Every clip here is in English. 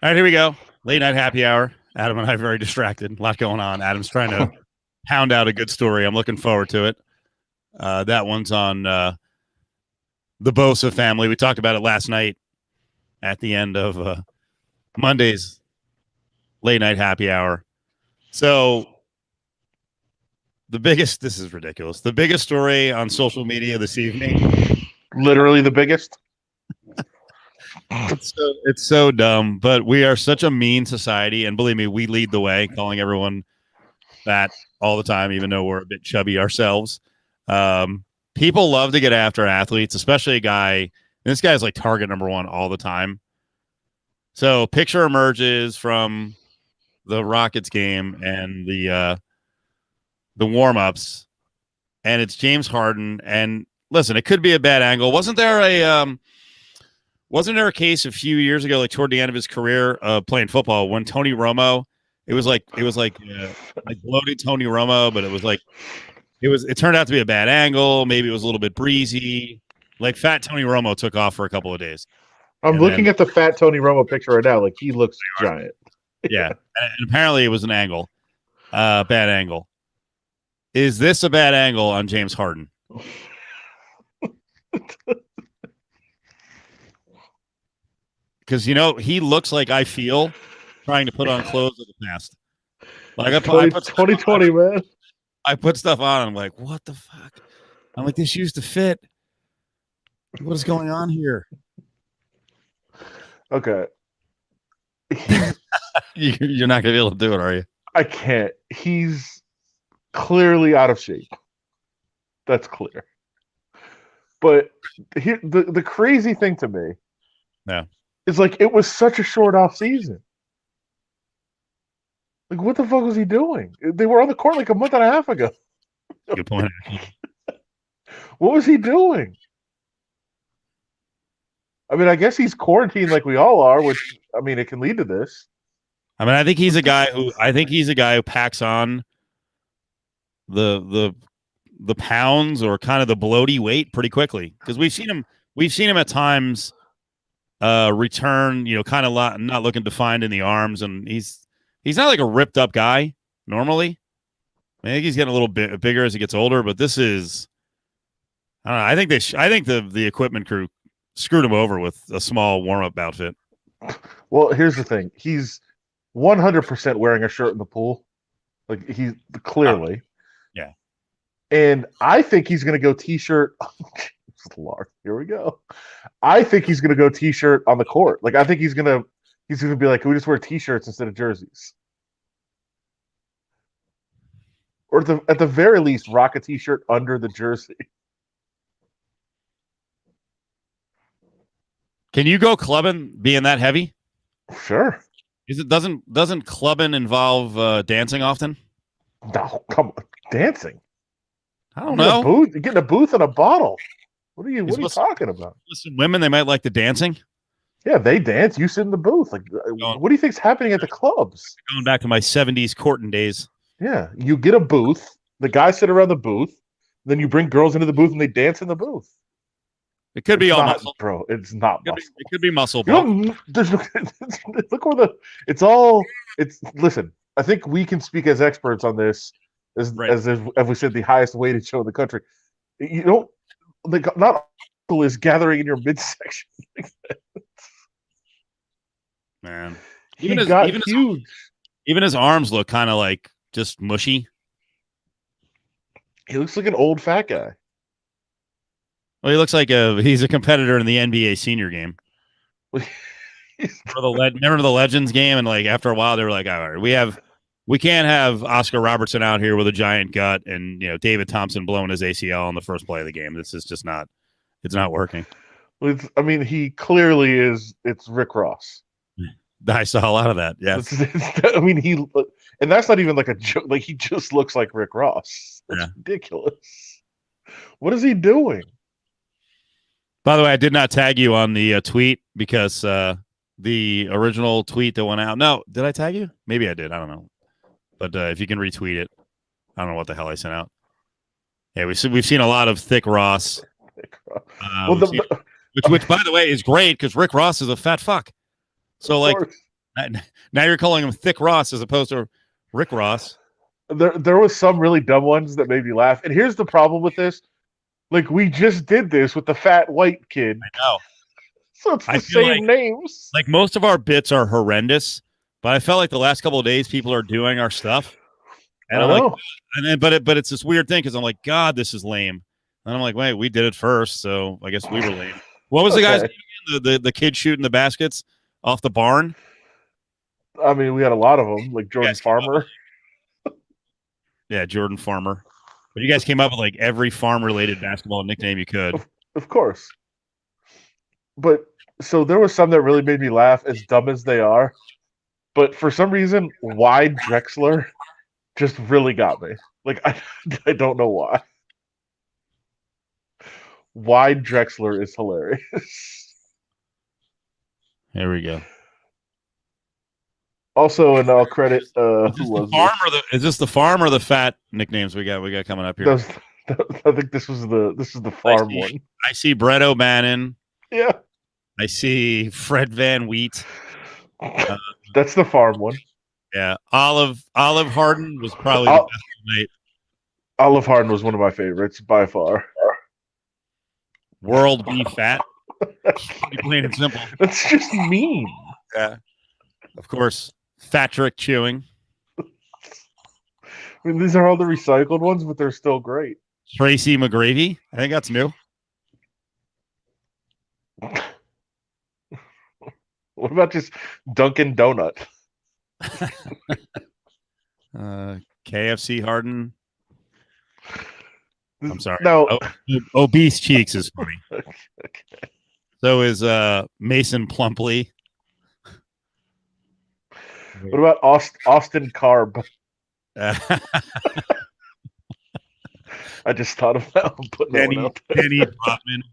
All right, here we go. Late night happy hour. Adam and I are very distracted. A lot going on. Adam's trying to pound out a good story. I'm looking forward to it. That one's on the Bosa family. We talked about it last night at the end of Monday's late night happy hour. So this is ridiculous. The biggest story on social media this evening. Literally the biggest. It's so dumb, but we are such a mean society, and believe me, we lead the way, calling everyone fat all the time, even though we're a bit chubby ourselves. People love to get after athletes, especially a guy. This guy's like target number one all the time. So picture emerges from the Rockets game and the warm-ups, and it's James Harden. And listen, it could be a bad angle. Wasn't there a case a few years ago, like toward the end of his career, playing football, when Tony Romo, it was like bloated Tony Romo, but it turned out to be a bad angle. Maybe it was a little bit breezy. Like fat Tony Romo took off for a couple of days. I'm looking at the fat Tony Romo picture right now. Like he looks giant. Yeah, and apparently it was an angle, bad angle. Is this a bad angle on James Harden? Because he looks like I feel trying to put on clothes of the past. Like I put 2020, man. I put stuff on. And I'm like, what the fuck? I'm like, this used to fit. What is going on here? Okay. You're not gonna be able to do it, are you? I can't. He's clearly out of shape. That's clear. But here, the crazy thing to me, yeah, is like it was such a short off season. Like, what the fuck was he doing? They were on the court like a month and a half ago. Good point. What was he doing? I mean, I guess he's quarantined like we all are, which I mean, it can lead to this. I mean, I think he's a guy who packs on the pounds or kind of the bloaty weight pretty quickly, because we've seen him at times return, kind of not looking defined in the arms, and he's not like a ripped up guy normally. I think he's getting a little bit bigger as he gets older, but this is, I don't know. I think the equipment crew screwed him over with a small warm up outfit. Well, here's the thing: he's 100% wearing a shirt in the pool, like he's clearly, yeah. And I think he's going to go t-shirt. Lord, here we go. I think he's going to go t-shirt on the court. Like I think he's going to be like, can we just wear t-shirts instead of jerseys? Or at the very least, rock a t-shirt under the jersey. Can you go clubbing being that heavy? Sure. Doesn't clubbing involve dancing often? No, come on, dancing. I don't know. You're getting a booth and a bottle. What are you talking about? Listen, women, they might like the dancing. Yeah, they dance. You sit in the booth. Like, what do you think's happening at the clubs? Going back to my 70s courting days. Yeah, you get a booth. The guys sit around the booth. Then you bring girls into the booth and they dance in the booth. It could be all muscle, bro. It's not muscle. It could be muscle. Look where it's all. It's listen. I think we can speak as experts on this, as we said, the highest weighted show in the country. Not is gathering in your midsection. Man, even his arms look kind of like just mushy. He looks like an old fat guy. Well, he looks like he's a competitor in the NBA senior game. Remember the Legends game, and like after a while they were like, all right, we can't have Oscar Robertson out here with a giant gut and David Thompson blowing his ACL on the first play of the game. This is just not, it's not working. I mean, he clearly is. It's Rick Ross. I saw a lot of that. Yes. I mean, and that's not even like a joke. Like he just looks like Rick Ross. That's ridiculous. What is he doing? By the way, I did not tag you on the tweet because the original tweet that went out. No, did I tag you? Maybe I did. I don't know. But if you can retweet it, I don't know what the hell I sent out. Yeah, we've seen a lot of thick Ross. Which by the way is great because Rick Ross is a fat fuck. So like Now you're calling him Thick Ross as opposed to Rick Ross. There was some really dumb ones that made me laugh. And here's the problem with this. Like, we just did this with the fat white kid. I know. So it's I the feel same names. Like most of our bits are horrendous, but I felt like the last couple of days people are doing our stuff. And I I'm know. like, and then, but it's this weird thing because I'm like, God, this is lame. And I'm like, wait, we did it first, so I guess we were lame. What was the guy's name? The kid shooting the baskets off the barn? I mean, we had a lot of them, like Jordan Farmer. Yeah, Jordan Farmer. But you guys came up with like every farm-related basketball nickname you could. Of course. But so there was some that really made me laugh, as dumb as they are. But for some reason, Wide Drexler just really got me. Like, I don't know why. Wide Drexler is hilarious. Here we go. Also, and I'll credit Is this the farm or the fat nicknames we got coming up here? I think this is the farm one. I see Brett O'Bannon. Yeah. I see Fred Van Wheat. That's the farm one. Yeah. Olive Harden was probably the best mate. Olive Harden was one of my favorites by far. World Be Fat. Plain and simple. That's just mean. Yeah. Of course, Patrick Chewing. I mean, these are all the recycled ones, but they're still great. Tracy McGravy. I think that's new. What about just Dunkin' Donut? KFC Harden. I'm sorry. No. Obese Cheeks is funny. Okay. So is Mason Plumpley. What about Austin Carb? I just thought of that. I'm putting that one out there. Danny Brotman.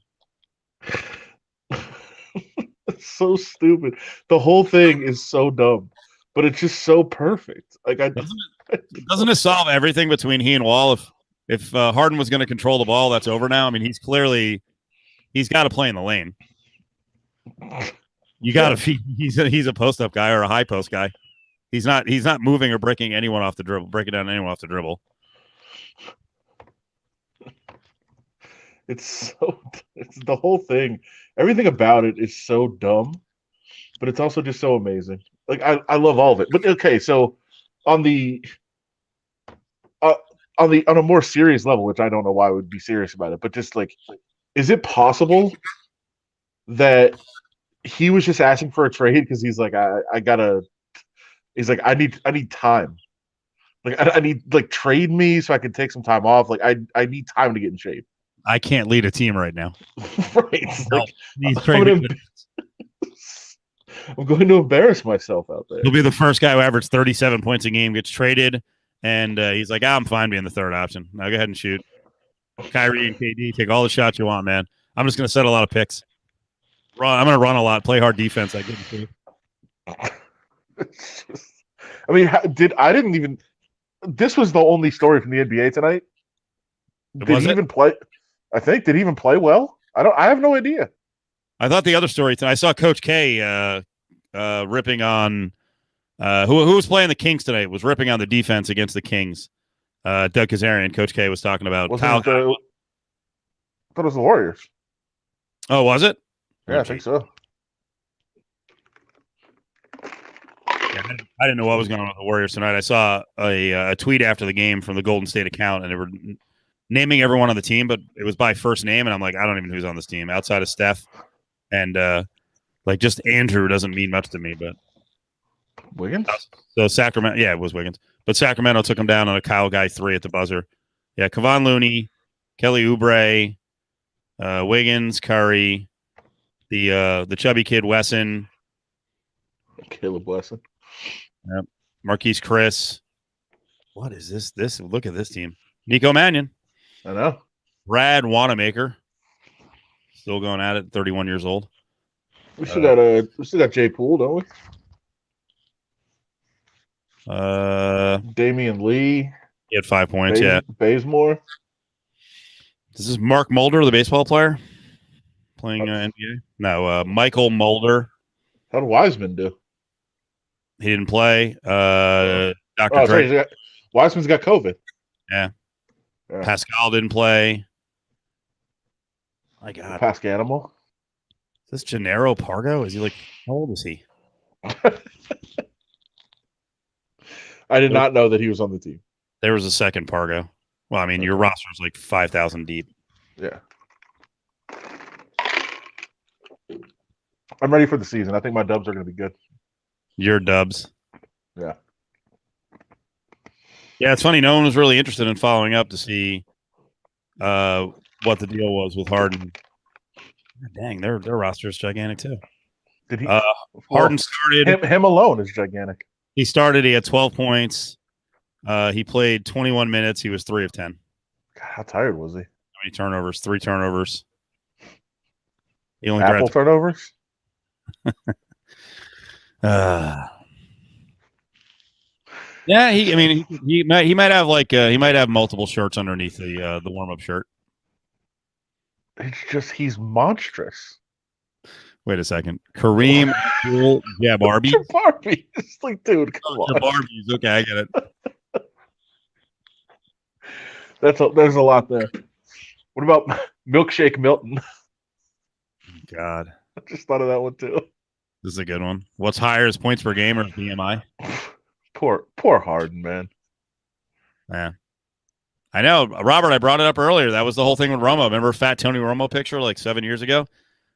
It's so stupid. The whole thing is so dumb, but it's just so perfect. Like, doesn't it solve everything between he and Wall? If Harden was going to control the ball, that's over now. I mean, he's got to play in the lane. You got to feed. He's a post up guy or a high post guy. He's not moving or breaking anyone off the dribble, breaking down anyone off the dribble. It's the whole thing. Everything about it is so dumb, but it's also just so amazing. Like, I love all of it. But okay, so on a more serious level, which I don't know why I would be serious about it, but just like, is it possible that he was just asking for a trade because he's like, he's like, I need time. Like, I need, like, trade me so I can take some time off. Like, I need time to get in shape. I can't lead a team right now. Right. No, like, I'm going to embarrass myself out there. He'll be the first guy who averaged 37 points a game, gets traded, and he's like, I'm fine being the third option. Now go ahead and shoot. Kyrie and KD, take all the shots you want, man. I'm just going to set a lot of picks. I'm going to run a lot, play hard defense. I get it. I mean, this was the only story from the NBA tonight. Did he even play? I think, did he even play well? I have no idea. I thought the other story tonight, I saw Coach K ripping on who was playing the Kings tonight, was ripping on the defense against the Kings. Doug Kazarian, Coach K was talking about. I thought it was the Warriors. Oh, was it? Yeah, I think so. Yeah, I didn't know what was going on with the Warriors tonight. I saw a tweet after the game from the Golden State account, and they were naming everyone on the team, but it was by first name, and I'm like, I don't even know who's on this team outside of Steph, and like just Andrew doesn't mean much to me. But Wiggins. So Sacramento, yeah, it was Wiggins, but Sacramento took him down on a Kyle Guy 3 at the buzzer. Yeah, Kevon Looney, Kelly Oubre, Wiggins, Curry, the chubby kid Wesson, Caleb Wesson. Yep. Marquise Chris. What is this? Look at this team. Nico Mannion. I know. Brad Wanamaker. Still going at it, 31 years old. We still got Jay Poole, don't we? Damian Lee. He had 5 points, yeah. Bazemore. This is Mark Mulder, the baseball player, playing NBA. No, Michael Mulder. How did Wiseman do? He didn't play. Dr. Oh, Dre. sorry. Wiseman's got COVID. Yeah. Yeah. Pascal didn't play. My God. Pascanimal. Is this Gennaro Pargo? Is he like, how old is he? I did not know that he was on the team. There was a second Pargo. Well, I mean, your roster is like 5,000 deep. Yeah. I'm ready for the season. I think my Dubs are going to be good. Your Dubs. Yeah. Yeah, it's funny. No one was really interested in following up to see what the deal was with Harden. Dang, their roster is gigantic too. Did he? Harden started. Him alone is gigantic. He started. He had 12 points. He played 21 minutes. He was 3 of 10. God, how tired was he? How many turnovers? 3 turnovers. He only Apple turnovers. Yeah, he might have like he might have multiple shirts underneath the warm up shirt. It's just he's monstrous. Wait a second, Kareem Jabbarbi. Jabbarbi, it's like, dude, come on. Jabbarbi's okay, I get it. There's a lot there. What about Milkshake Milton? God, I just thought of that one too. This is a good one. What's higher, is points per game or BMI? Poor Harden, man. Yeah. I know, Robert, I brought it up earlier. That was the whole thing with Romo. Remember Fat Tony Romo picture like 7 years ago?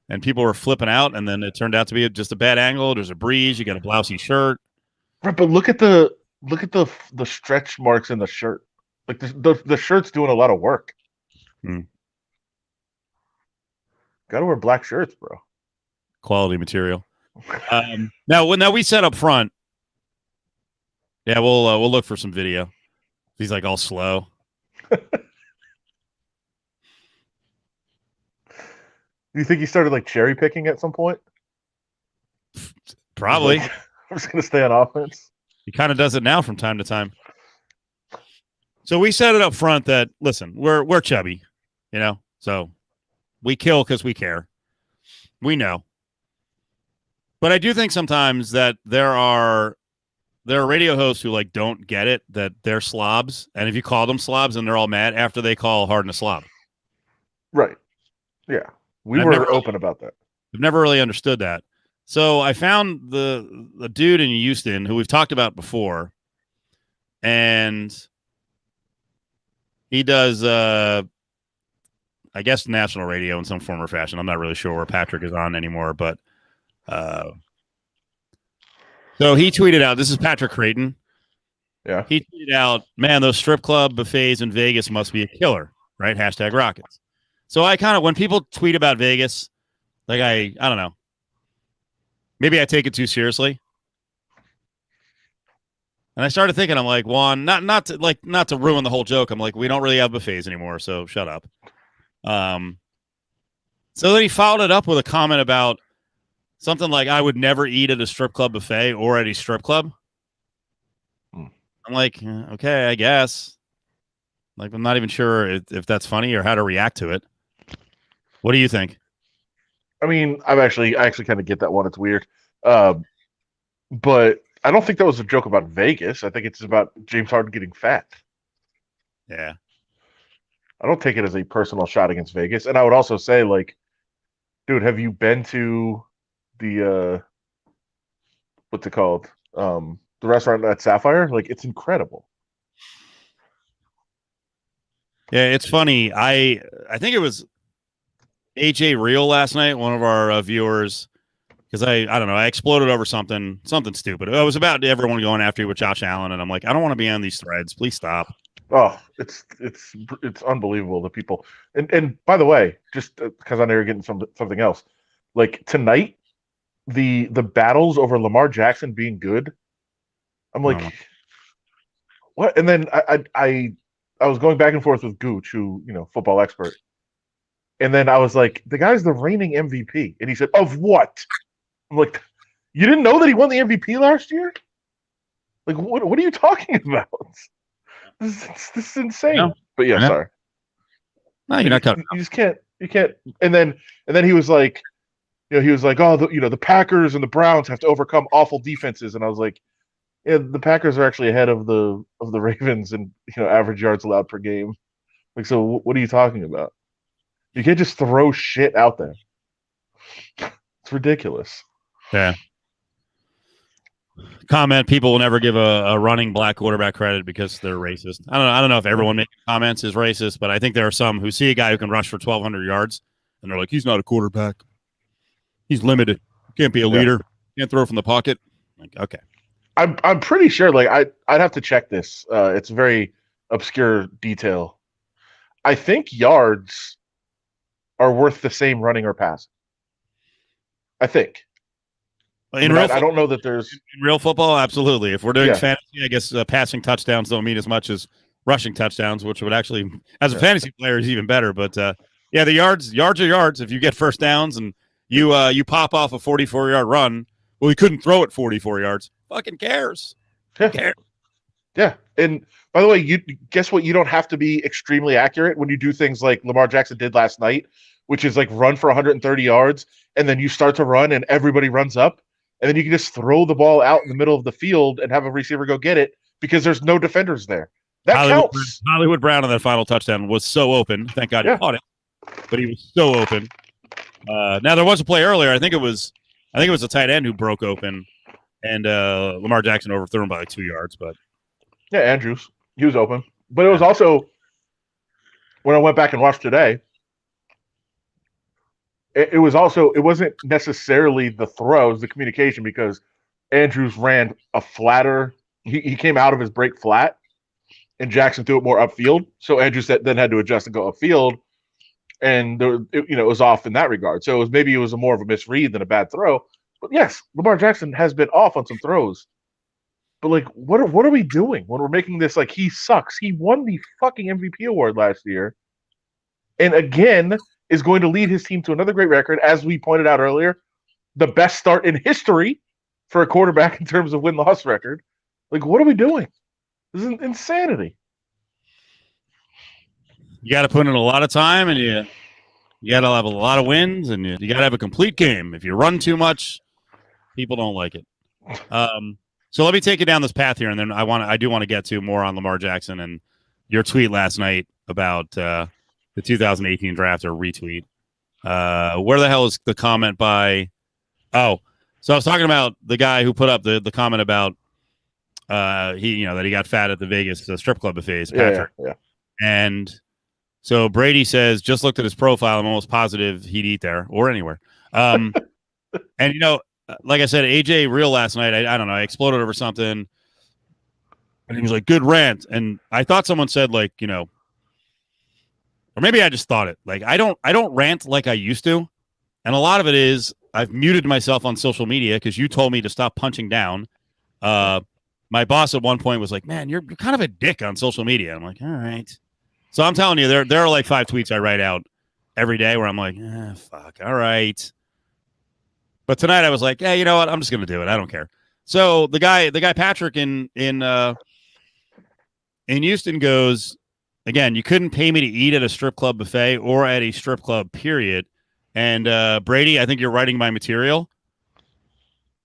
And people were flipping out, and then it turned out to be just a bad angle. There's a breeze. You got a blousy shirt. Right, but look at the stretch marks in the shirt. Like the shirt's doing a lot of work. Got to wear black shirts, bro. Quality material. Now we set up front. Yeah, we'll look for some video. He's like all slow. Do you think he started like cherry picking at some point? Probably. Like, I'm just gonna stay on offense. He kind of does it now from time to time. So we set it up front that, listen, we're chubby, so we kill because we care. We know. But I do think sometimes that there are radio hosts who like don't get it, that they're slobs, and if you call them slobs, and they're all mad after they call Harden a slob. Right. Yeah. We were open about that. I've never really understood that. So I found the dude in Houston who we've talked about before, and he does I guess national radio in some form or fashion. I'm not really sure where Patrick is on anymore, but so he tweeted out, this is Patrick Creighton. Yeah. He tweeted out, man, those strip club buffets in Vegas must be a killer, right? # Rockets. So I kind of, when people tweet about Vegas, like I don't know, maybe I take it too seriously. And I started thinking, I'm like, one, not to ruin the whole joke. I'm like, we don't really have buffets anymore, so shut up. So then he followed it up with a comment about something like, I would never eat at a strip club buffet or at a strip club. I'm like, okay, I guess. Like, I'm not even sure if that's funny or how to react to it. What do you think? I mean, I actually kind of get that one. It's weird. But I don't think that was a joke about Vegas. I think it's about James Harden getting fat. Yeah. I don't take it as a personal shot against Vegas. And I would also say, like, dude, have you been to the what's it called? The restaurant at Sapphire? Like, it's incredible. Yeah, it's funny. I think it was AJ Real last night, one of our viewers, because I don't know, I exploded over something stupid. It was about everyone going after you with Josh Allen, and I'm like, I don't want to be on these threads. Please stop. Oh, it's unbelievable, the people. And by the way, just because I know you're getting something else, like tonight, the battles over Lamar Jackson being good, I'm like, what? And then I was going back and forth with Gooch, who, football expert, and then I was like, the guy's the reigning MVP, and he said, of what? I'm like, you didn't know that he won the MVP last year? Like, what are you talking about? This is insane. No. But yeah, sorry. No, you're not cutting. You just can't. You can't. And then he was like, he was like, "Oh, the Packers and the Browns have to overcome awful defenses," and I was like, "Yeah, the Packers are actually ahead of the Ravens in average yards allowed per game. Like, so what are you talking about? You can't just throw shit out there. It's ridiculous." Yeah. Comment: people will never give a running black quarterback credit because they're racist. I don't know if everyone making comments is racist, but I think there are some who see a guy who can rush for 1,200 yards and they're like, he's not a quarterback. He's limited. Can't be a leader. Can't throw from the pocket. Like, okay. I'm pretty sure. Like, I'd have to check this. It's a very obscure detail. I think yards are worth the same running or passing. I think. I don't know that there's in real football. Absolutely. If we're doing Yeah. fantasy, I guess passing touchdowns don't mean as much as rushing touchdowns, which would actually, as a fantasy player, is even better. But yeah, the yards are yards. If you get first downs and you pop off a 44-yard run, well, he couldn't throw it 44 yards. Fucking cares. Yeah. Yeah. And by the way, you guess what? You don't have to be extremely accurate when you do things like Lamar Jackson did last night, which is like run for 130 yards, and then you start to run and everybody runs up, and then you can just throw the ball out in the middle of the field and have a receiver go get it because there's no defenders there. That counts. Hollywood Brown on that final touchdown was so open. Thank God he caught it, but he was so open. Now there was a play earlier. I think it was a tight end who broke open, and Lamar Jackson overthrew him by like 2 yards. But yeah, Andrews, he was open, but it was also when I went back and watched today. It wasn't necessarily the throws, the communication, because Andrews ran a flatter. He came out of his break flat, and Jackson threw it more upfield. So Andrews then had to adjust and go upfield, and it was off in that regard. So maybe it was more of a misread than a bad throw. But yes, Lamar Jackson has been off on some throws. But like, what are we doing when we're making this like he sucks? He won the fucking MVP award last year, and again is going to lead his team to another great record, as we pointed out earlier, the best start in history for a quarterback in terms of win-loss record. Like, what are we doing? This is insanity. You got to put in a lot of time, and you got to have a lot of wins, and you got to have a complete game. If you run too much, people don't like it. So let me take you down this path here, and then I do want to get to more on Lamar Jackson and your tweet last night about the 2018 draft, or retweet. Where the hell is the comment by? Oh, so I was talking about the guy who put up the comment about that he got fat at the Vegas strip club buffets, Patrick. Yeah. And so Brady says, just looked at his profile. I'm almost positive he'd eat there or anywhere. And like I said, AJ Real last night, I don't know, I exploded over something, and he was like, good rant. And I thought someone said, like, or maybe I just thought it. Like, I don't rant like I used to. And a lot of it is I've muted myself on social media because you told me to stop punching down. My boss at one point was like, man, you're kind of a dick on social media. I'm like, all right. So I'm telling you, there are like 5 tweets I write out every day where I'm like, fuck, all right. But tonight I was like, yeah, you know what? I'm just going to do it. I don't care. So the guy Patrick in Houston goes, again, you couldn't pay me to eat at a strip club buffet or at a strip club, period. And Brady, I think you're writing my material.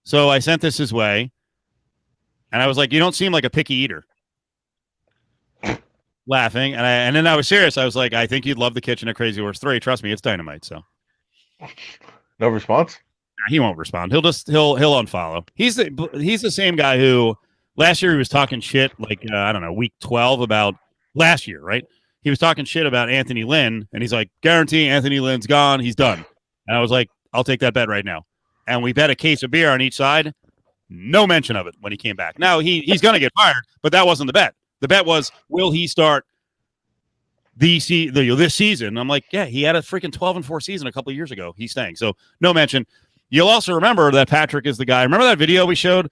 So I sent this his way. And I was like, you don't seem like a picky eater. Laughing. And then I was serious. I was like, I think you'd love the kitchen at Crazy Horse 3. Trust me, it's dynamite. So no response? He won't respond. He'll unfollow. He's the same guy who last year he was talking shit, like, I don't know, week 12 about last year, right? He was talking shit about Anthony Lynn, and he's like, guarantee Anthony Lynn's gone. He's done. And I was like, I'll take that bet right now. And we bet a case of beer on each side. No mention of it when he came back. Now he's going to get fired, but that wasn't the bet. The bet was, will he start this season? I'm like, yeah, he had a freaking 12-4 season a couple of years ago. He's staying. So no mention. You'll also remember that Patrick is the guy. Remember that video we showed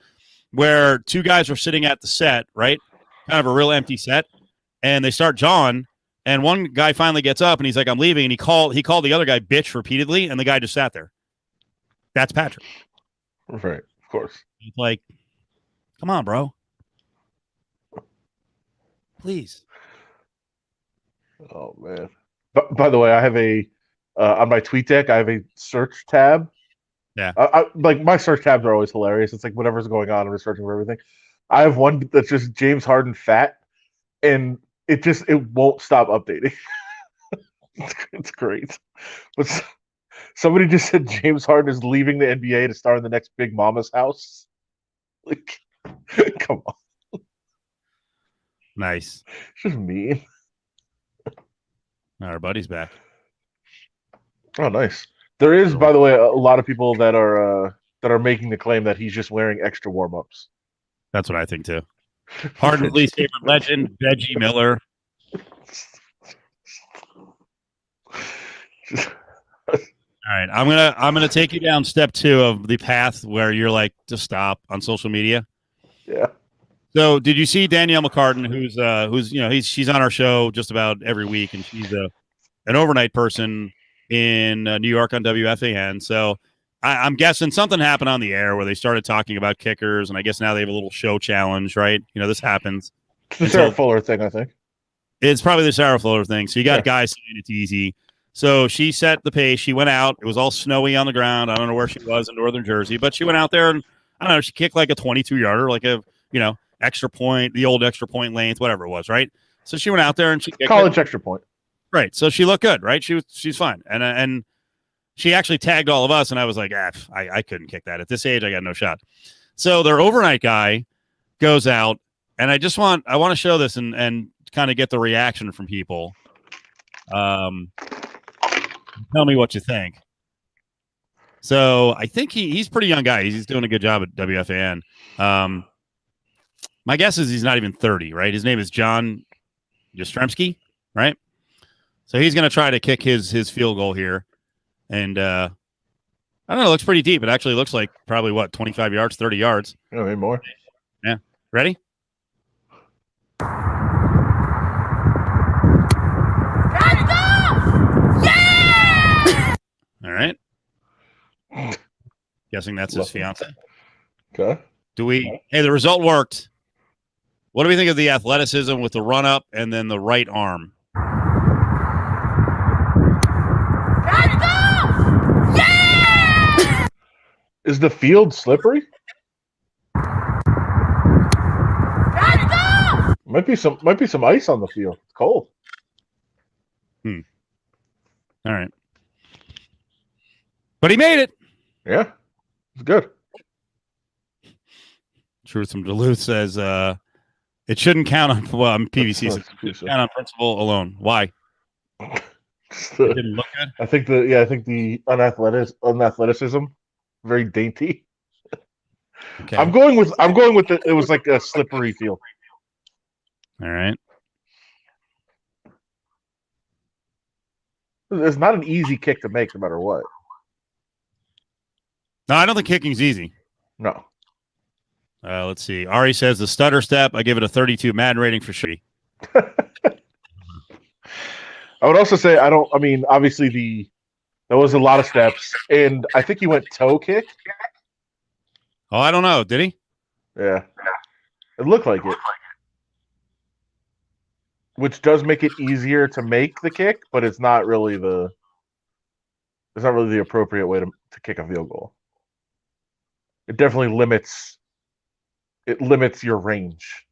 where 2 guys were sitting at the set, right? Kind of a real empty set. And they start jawing. And one guy finally gets up and he's like, I'm leaving. And he called the other guy bitch repeatedly. And the guy just sat there. That's Patrick. Right. Of course. He's like, come on, bro. Please. Oh, man. By the way, I have on my tweet deck, I have a search tab Yeah. Like my search tabs are always hilarious. It's like whatever's going on, I'm just searching for everything. I have one that's just James Harden fat, and it won't stop updating. It's great. But somebody just said James Harden is leaving the NBA to star in the next Big Mama's house. Like, come on, Nice. it's just mean. Our buddy's back. Oh, nice. There is, by the way, a lot of people that are making the claim that he's just wearing extra warm ups. That's what I think too. Harden's least favorite legend, Reggie Miller. All right, I'm gonna take you down step 2 of the path where you're like to stop on social media. Yeah. So, did you see Danielle McCartan, who's she's on our show just about every week, and she's an overnight person in New York on WFAN. So, I'm guessing something happened on the air where they started talking about kickers, and I guess now they have a little show challenge, right? This happens. It's the Sarah Fuller thing, I think. It's probably the Sarah Fuller thing. So you got guys saying it's easy. So she set the pace. She went out. It was all snowy on the ground. I don't know where she was in northern Jersey, but she went out there and I don't know. She kicked like a 22-yarder, like a extra point, the old extra point length, whatever it was, right? So she went out there and she kicked college extra point, right? So she looked good, right? She's fine, and she actually tagged all of us, and I was like, I couldn't kick that at this age. I got no shot. So their overnight guy goes out, and I want to show this and kind of get the reaction from people. Tell me what you think. So I think he's a pretty young guy. He's doing a good job at WFAN. My guess is he's not even 30, right? His name is John Jastrzemski, right? So he's going to try to kick his field goal here. And I don't know, it looks pretty deep. It actually looks like probably, 25 yards, 30 yards. Oh, maybe more. Yeah. Ready? All right. Guessing that's his fiance. Okay. Hey, the result worked. What do we think of the athleticism with the run up and then the right arm? Yeah! Is the field slippery? Might be some ice on the field. It's cold. All right. But he made it. Yeah. It's good. Truth from Duluth says it shouldn't count on PVC says it count on principle alone. Why? It didn't look good. I think the unathleticism very dainty. Okay. I'm going with it was like a slippery field. All right. It's not an easy kick to make no matter what. No, I don't think kicking's easy. No. Let's see. Ari says the stutter step. I give it a 32 Madden rating for sure. I would also say obviously there was a lot of steps, and I think he went toe kick. Oh, I don't know. Did he? Yeah. It looked like it. Which does make it easier to make the kick, but it's not really the appropriate way to kick a field goal. It definitely limits your range.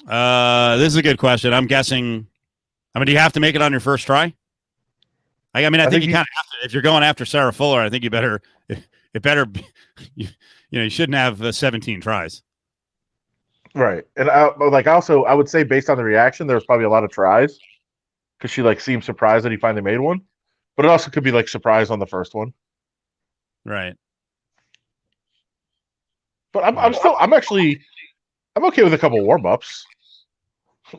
This is a good question. I'm guessing. Do you have to make it on your first try? I think you kind of have to. If you're going after Sarah Fuller, I think you better. It better. You shouldn't have 17 tries. Right, and I would say based on the reaction, there was probably a lot of tries because she seemed surprised that he finally made one, but it also could be surprised on the first one. Right. But I'm okay with a couple warm ups.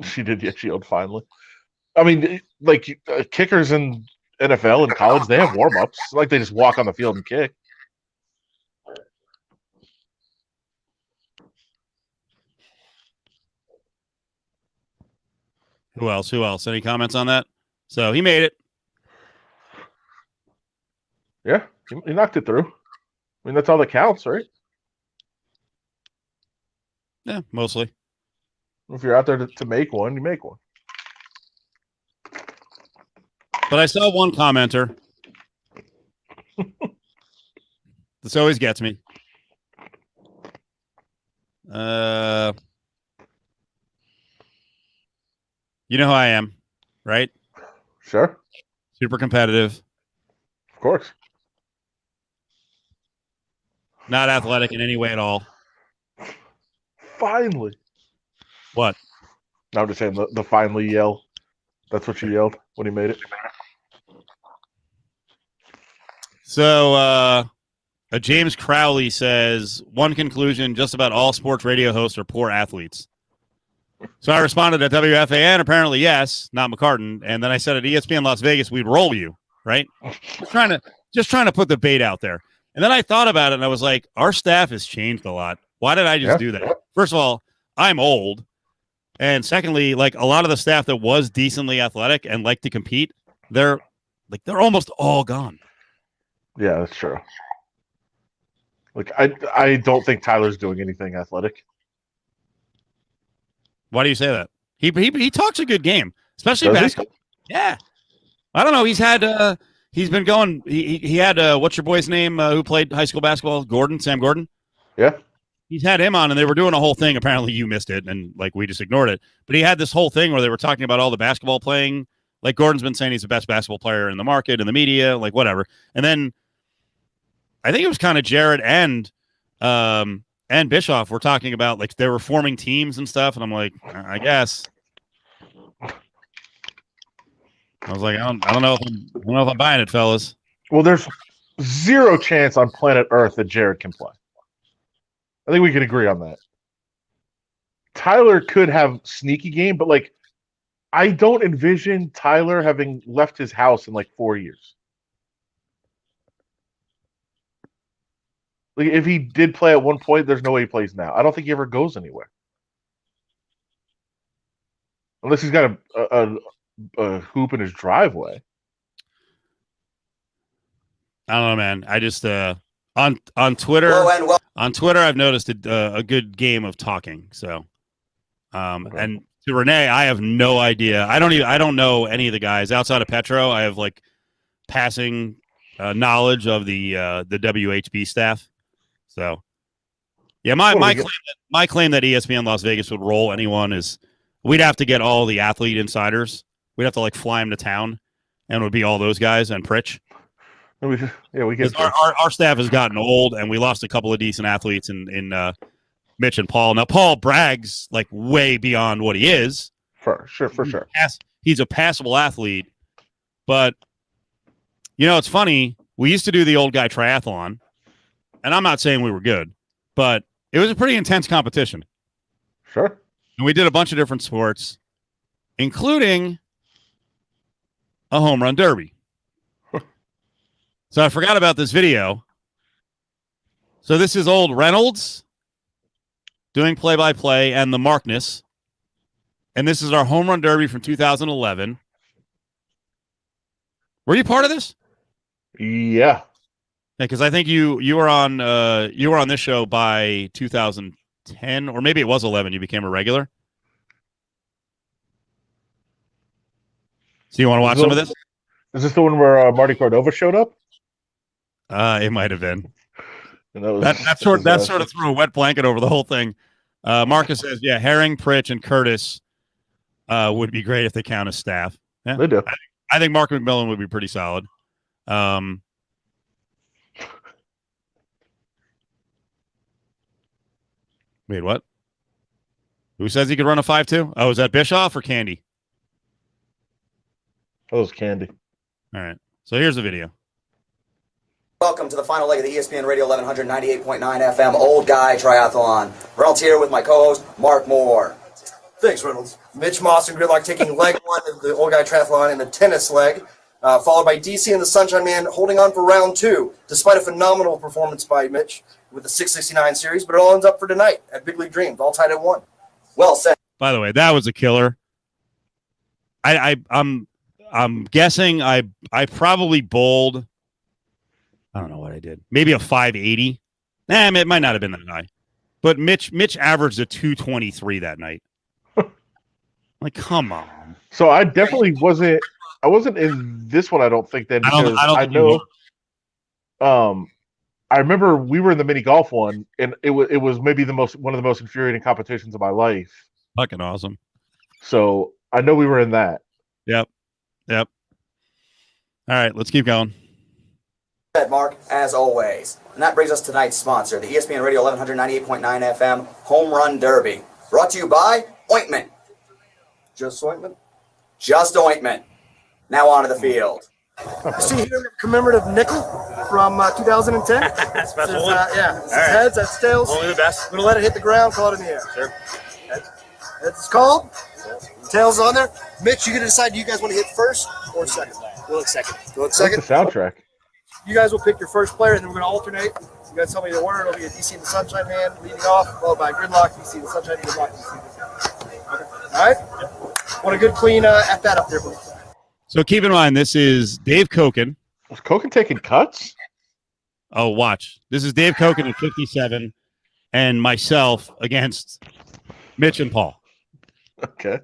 She did get shield finally. Kickers in NFL and college, they have warm ups. They just walk on the field and kick. Who else? Any comments on that? So he made it. Yeah, he knocked it through. That's all that counts, right? Yeah, mostly. If you're out there to make one, you make one. But I saw one commenter This always gets me. You know who I am, right? Sure. Super competitive. Of course. Not athletic in any way at all. Finally. What? No, I'm just saying the finally yell. That's what you yelled when he made it. So James Crowley says, one conclusion, just about all sports radio hosts are poor athletes. So I responded at WFAN, apparently yes, not McCartan. And then I said at ESPN Las Vegas, we'd roll you, right? Just trying to put the bait out there. And then I thought about it and I was like, our staff has changed a lot. Why did I just do that? First of all, I'm old. And secondly, like a lot of the staff that was decently athletic and liked to compete, they're almost all gone. Yeah, that's true. Like I don't think Tyler's doing anything athletic. Why do you say that? He talks a good game, especially Does he? basketball. Yeah, I don't know. He's been going. He had what's your boy's name who played high school basketball? Sam Gordon. Yeah. He's had him on, and they were doing a whole thing. Apparently, you missed it, and like we just ignored it. But he had this whole thing where they were talking about all the basketball playing. Like Gordon's been saying he's the best basketball player in the market, in the media, like whatever. And then I think it was kind of Jared and Bischoff were talking about like they were forming teams and stuff, and I'm like, I guess. I was like, I don't know if I'm buying it, fellas. Well, there's zero chance on planet Earth that Jared can play. I think we can agree on that. Tyler could have sneaky game, but like, I don't envision Tyler having left his house in like 4 years. Like, if he did play at one point, there's no way he plays now. I don't think he ever goes anywhere, unless he's got a hoop in his driveway. I don't know, man. I just on Twitter. On Twitter, I've noticed a good game of talking. So, and to Renee, I have no idea. I don't know any of the guys outside of Petro. I have like passing knowledge of the WHB staff. So, yeah, my claim that ESPN Las Vegas would roll anyone is we'd have to get all the athlete insiders. We'd have to like fly them to town, and it would be all those guys and Pritch. We get our staff has gotten old, and we lost a couple of decent athletes in Mitch and Paul. Now Paul brags like way beyond what he is. For sure. He's a passable athlete, but you know it's funny. We used to do the old guy triathlon, and I'm not saying we were good, but it was a pretty intense competition. Sure. And we did a bunch of different sports, including a home run derby. So I forgot about this video. So this is old Reynolds doing play-by-play and the Markness. And this is our home run derby from 2011. Were you part of this? Yeah. Because I think you were on this show by 2010, or maybe it was 11. You became a regular. So you want to watch some of this? Is this the one where Marty Cordova showed up? It might have been. That sort of threw a wet blanket over the whole thing. Marcus says, yeah, Herring, Pritch, and Curtis would be great if they count as staff. Yeah, they do. I think Mark McMillan would be pretty solid. Wait, what? Who says he could run a 5.2? Oh, is that Bischoff or Candy? That was Candy. All right. So here's the video. Welcome to the final leg of the ESPN Radio 1198.9 FM Old Guy Triathlon. Reynolds here with my co-host, Mark Moore. Thanks, Reynolds. Mitch Moss and Gridlock taking leg one of the Old Guy Triathlon in the tennis leg, followed by DC and the Sunshine Man holding on for round two, despite a phenomenal performance by Mitch with the 669 series, but it all ends up for tonight at Big League Dreams, all tied at 1. Well said. By the way, that was a killer. I'm guessing I probably bowled. I don't know what I did. Maybe a 580. It might not have been that high. But Mitch averaged a 223 that night. Like, come on. So I definitely wasn't. I wasn't in this one. I don't think then. I don't I know. I remember we were in the mini golf one, and it was maybe one of the most infuriating competitions of my life. Fucking awesome. So I know we were in that. Yep. All right, let's keep going. Mark, as always. And that brings us to tonight's sponsor, the ESPN Radio 1198.9 FM Home Run Derby. Brought to you by Ointment. Just ointment. Just Ointment. Now on to the field. I see here commemorative nickel from 2010. Special one. Yeah. This is heads, that's tails. Only the best. I'm going to let it hit the ground, call it in the air. Sure. Heads is called. Tails on there. Mitch, you going to decide, do you guys want to hit first or second? We'll look second. Go with What's second. the soundtrack? You guys will pick your first player, and then we're going to alternate. You guys tell me the order. It'll be a DC and the Sunshine Man leading off, followed by Gridlock, DC and the Sunshine, Gridlock, DC and the Sunshine. Okay. All right? Yep. Want a good, clean at that up there, please. So keep in mind, this is Dave Koken. Was Koken taking cuts? Oh, watch. This is Dave Koken at 57 and myself against Mitch and Paul. Okay.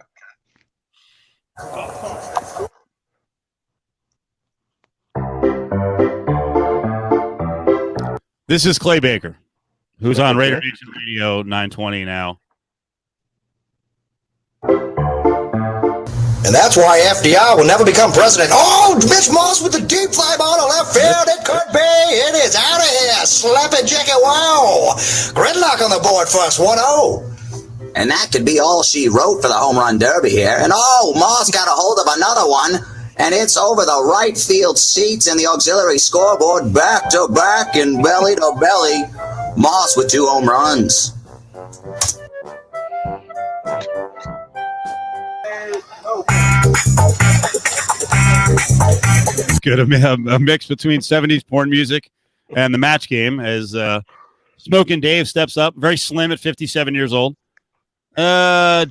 This is Clay Baker, who's on Raider Nation Radio 920 now. And that's why FDR will never become president. Oh, Mitch Moss with the deep fly ball to left field. It could be. It is out of here. Slap it, jacket. Wow. Gridlock on the board first. 1-0. And that could be all she wrote for the Home Run Derby here. And Moss got a hold of another one. And it's over the right field seats and the auxiliary scoreboard, back to back and belly to belly. Moss with 2 home runs. It's good. A mix between 70s porn music and the match game as Smoking Dave steps up. Very slim at 57 years old.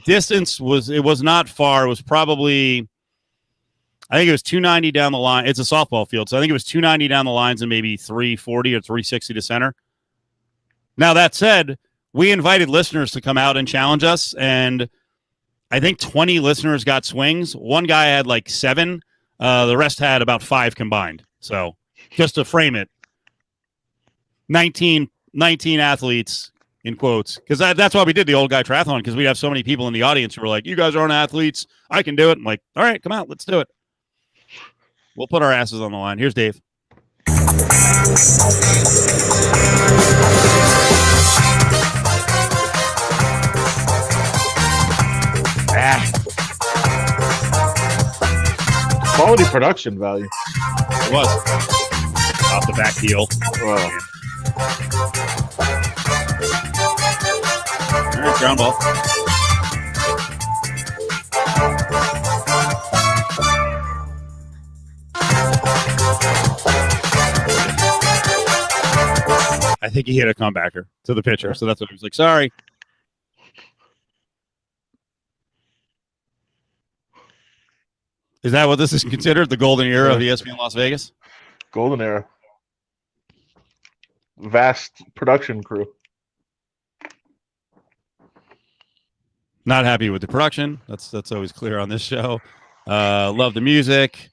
Distance was not far. It was probably, I think it was 290 down the line. It's a softball field, so I think it was 290 down the lines and maybe 340 or 360 to center. Now, that said, we invited listeners to come out and challenge us, and I think 20 listeners got swings. One guy had like 7. The rest had about 5 combined. So just to frame it, 19 athletes, in quotes, because that's why we did the old guy triathlon, because we have so many people in the audience who were like, you guys aren't athletes. I can do it. I'm like, all right, come out. Let's do it. We'll put our asses on the line. Here's Dave. Quality production value. It was. Off the back heel. Wow. All right, ground ball. I think he hit a comebacker to the pitcher, so that's what he was like. Sorry. Is that what this is considered? The golden era of ESPN Las Vegas? Golden era. Vast production crew. Not happy with the production. That's always clear on this show. Love the music.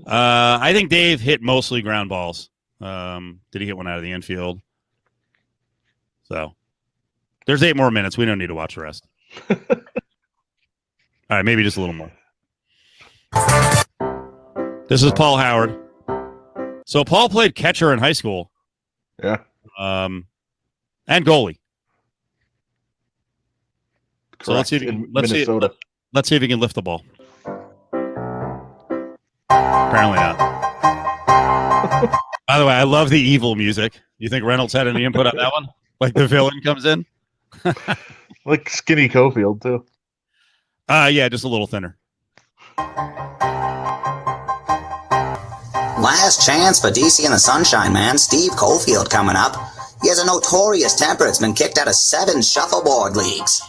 I think Dave hit mostly ground balls. Did he hit one out of the infield? So there's 8 more minutes. We don't need to watch the rest. All right, maybe just a little more. This is Paul Howard. So Paul played catcher in high school. Yeah. And goalie. So let's see if he can lift the ball. Apparently not. By the way, I love the evil music. You think Reynolds had any input on that one? Like the villain comes in? Like Skinny Cofield, too. Yeah, just a little thinner. Last chance for DC and the Sunshine Man, Steve Cofield coming up. He has a notorious temper. It's been kicked out of 7 shuffleboard leagues.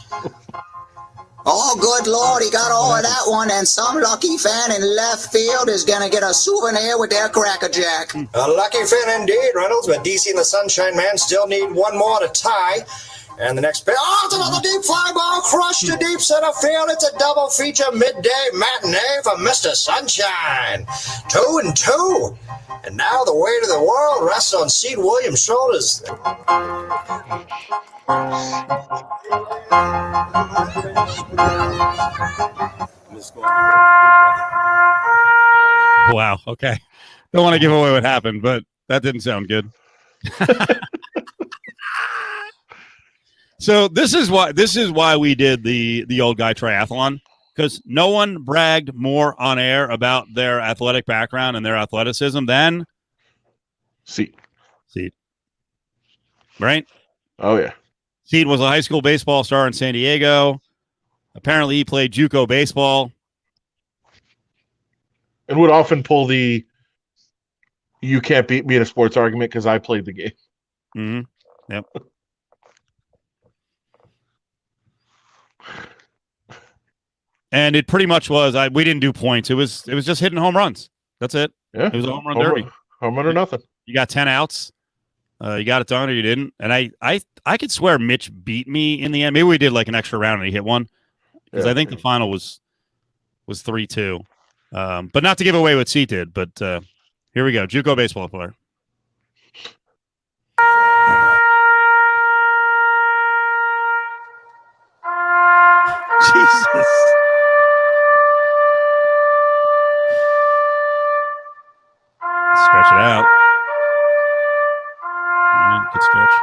Oh, good Lord, he got all of that one, and some lucky fan in left field is going to get a souvenir with their Cracker Jack. A lucky fan indeed, Reynolds, but DC and the Sunshine Man still need one more to tie. And the next pitch, it's another deep fly ball crushed to deep center field. It's a double feature midday matinee for Mr. Sunshine. 2-2. And now the weight of the world rests on Seed Williams' shoulders. Wow. Okay. Don't want to give away what happened, but that didn't sound good. So this is why we did the old guy triathlon, because no one bragged more on air about their athletic background and their athleticism than Seed. Right? Oh yeah. Seed was a high school baseball star in San Diego. Apparently he played JUCO baseball. And would often pull the "you can't beat me in a sports" argument because I played the game. Mm-hmm. Yep. And it pretty much was. We didn't do points. It was just hitting home runs. That's it. Yeah. It was a home run derby. Home run or nothing. You got 10 outs. You got it done or you didn't. And I could swear Mitch beat me in the end. Maybe we did like an extra round and he hit one. Because I think the final was 3-2. But not to give away what Seat did. But here we go. JUCO baseball player. Jesus. Stretch it out. Good stretch.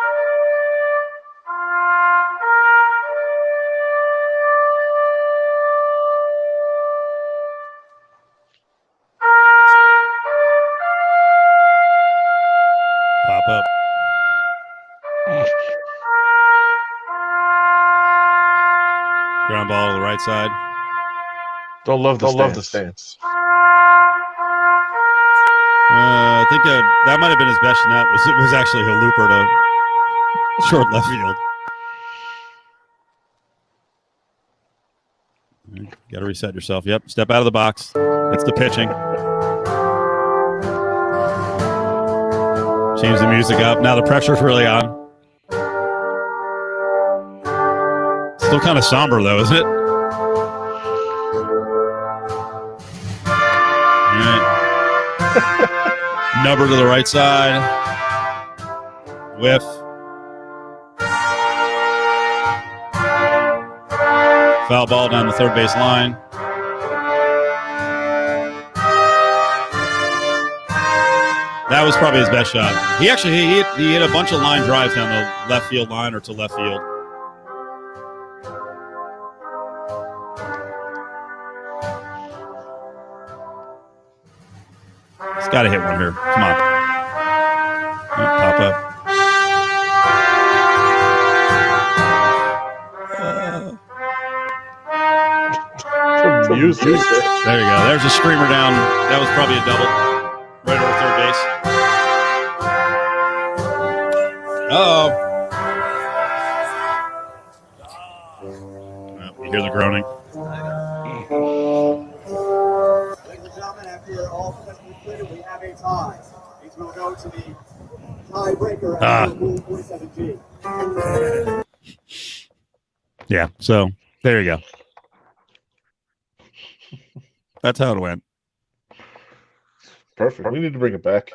Pop up. Ground ball to the right side. Don't love the stance. I think that might have been his best net. It was actually a looper to short left field. Got to reset yourself. Yep. Step out of the box. It's the pitching. Change the music up. Now the pressure's really on. Still kind of somber, though, isn't it? All right. Nubber to the right side. Whiff. Foul ball down the third base line. That was probably his best shot. He actually he hit a bunch of line drives down the left field line or to left field. He's got to hit one here. Come on. Pop up. Music. There you go. There's a screamer down. That was probably a double. Right over third base. Uh-oh. Oh, you hear the groaning. Ladies and gentlemen, after all possessions completed, we have a tie. These will go to the tiebreaker after Rule 47G. Yeah, so there you go. That's how it went. Perfect. We need to bring it back.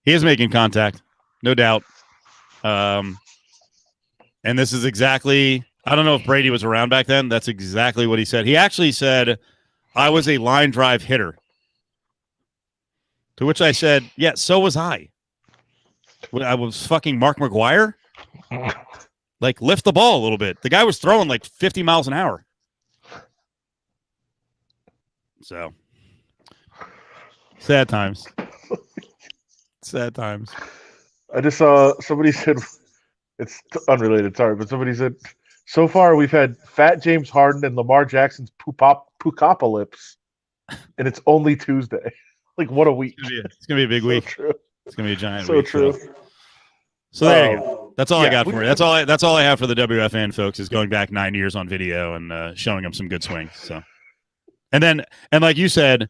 He is making contact, no doubt. And this is exactly, I don't know if Brady was around back then. That's exactly what he said. He actually said, I was a line drive hitter. To which I said, yeah, so was I. I was fucking Mark McGwire. Like, lift the ball a little bit. The guy was throwing like 50 miles an hour. So, sad times. Sad times. I just saw somebody said, it's unrelated, sorry, but somebody said, so far we've had Fat James Harden and Lamar Jackson's Pookopolis, and it's only Tuesday. Like, what a week. It's gonna be a big week. True. It's gonna be a giant So week. true. So there you go. That's all I got we- for you. That's all I have for the WFN folks is going back 9 years on video and showing them some good swings. So, and like you said,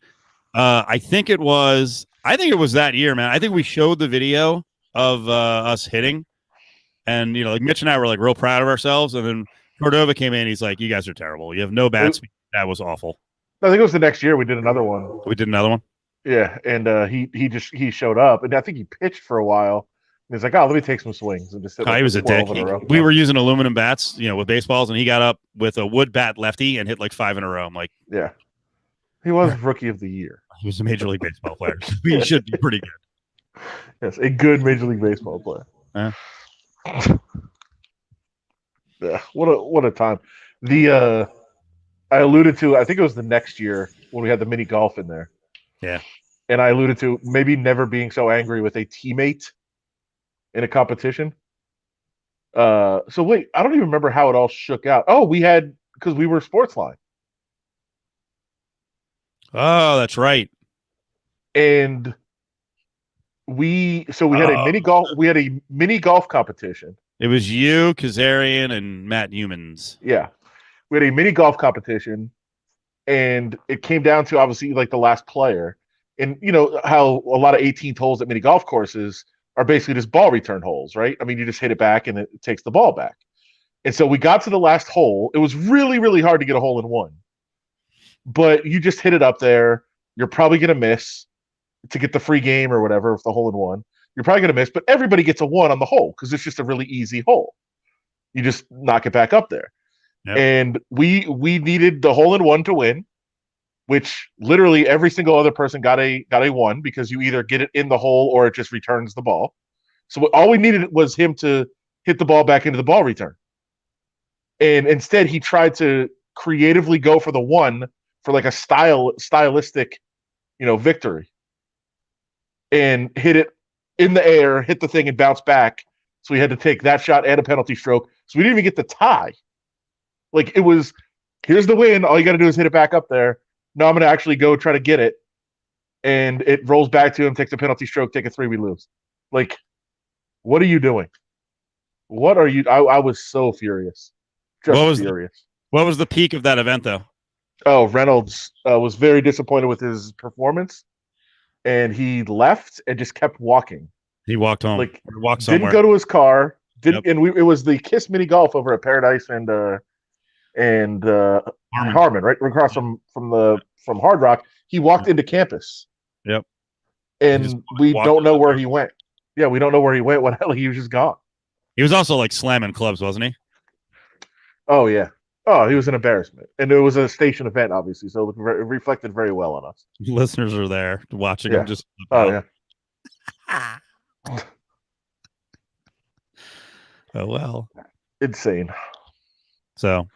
I think it was that year, man. I think we showed the video of us hitting, And like Mitch and I were like real proud of ourselves. And then Cordova came in. He's like, "You guys are terrible. You have no bat speed. That was awful." I think it was the next year we did another one. We did another one. Yeah, and he showed up, and I think he pitched for a while. And he's like, "Oh, let me take some swings," and just hit He was a 12 dick. in a row. We were using aluminum bats, with baseballs, and he got up with a wood bat lefty and hit like 5 in a row. I'm like, Yeah, he was Rookie of the Year. he was a Major League Baseball player. So he should be pretty good. Yes, a good Major League Baseball player. Yeah. Yeah, what a time. I alluded to, I think it was the next year when we had the mini golf in there. Yeah. And I alluded to maybe never being so angry with a teammate in a competition. So wait, I don't even remember how it all shook out. Oh, because we were Sportsline. Oh, that's right. And we had a mini golf competition. It was you, Kazarian, and Matt Humans. Yeah. We had a mini golf competition, and it came down to obviously like the last player. And you know how a lot of 18th holes at mini golf courses are basically just ball return holes, right? I mean, you just hit it back and it takes the ball back. And so we got to the last hole. It was really, really hard to get a hole in one. But you just hit it up there. You're probably going to miss to get the free game or whatever with the hole in one. You're probably going to miss, but everybody gets a 1 on the hole because it's just a really easy hole. You just knock it back up there. Yep. And we needed the hole in one to win, which literally every single other person got a 1 because you either get it in the hole or it just returns the ball. So all we needed was him to hit the ball back into the ball return. And instead he tried to creatively go for the 1 for like a stylistic, victory. And hit it in the air, hit the thing and bounce back. So we had to take that shot and a penalty stroke. So we didn't even get the tie. Like it was, here's the win. All you got to do is hit it back up there. No, I'm going to actually go try to get it. And it rolls back to him, takes a penalty stroke, take a 3, we lose. Like, what are you doing? What are you? I was so furious. Furious. What was the peak of that event, though? Oh, Reynolds was very disappointed with his performance. And he left and just kept walking. He walked home. Like, walked somewhere. Didn't go to his car. Yep. And it was the Kiss mini golf over at Paradise and Harmon, right across from Hard Rock. He walked into campus. Yep. And we don't know where he went. Yeah, we don't know where he went. He was just gone. He was also like slamming clubs, wasn't he? Oh yeah. Oh, he was an embarrassment, and it was a station event, obviously, so it reflected very well on us. Listeners are there watching him just. Oh yeah. Oh well. Insane. So,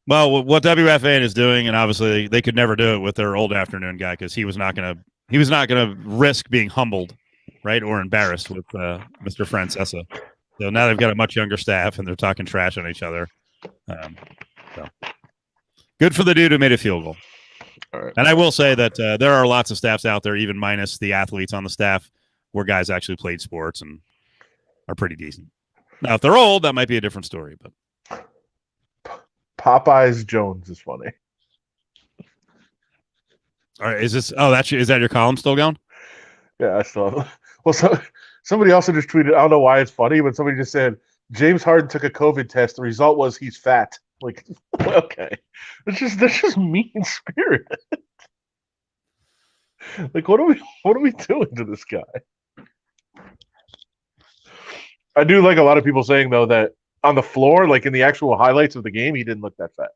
well, what WFAN is doing, and obviously they could never do it with their old afternoon guy because he was not gonna risk being humbled, right, or embarrassed with Mr. Francesa. So now they've got a much younger staff, and they're talking trash on each other. So good for the dude who made a field goal. All right. And I will say that there are lots of staffs out there, even minus the athletes on the staff, where guys actually played sports and are pretty decent. Now, if they're old, that might be a different story. But Popeyes Jones is funny. All right, is that your column still going? Yeah, I still have. Well, somebody also just tweeted. I don't know why it's funny, but somebody just said James Harden took a COVID test. The result was he's fat. Like, okay, that's just mean spirited. Like, what are we doing to this guy? I do like a lot of people saying though that on the floor, like in the actual highlights of the game, he didn't look that fat.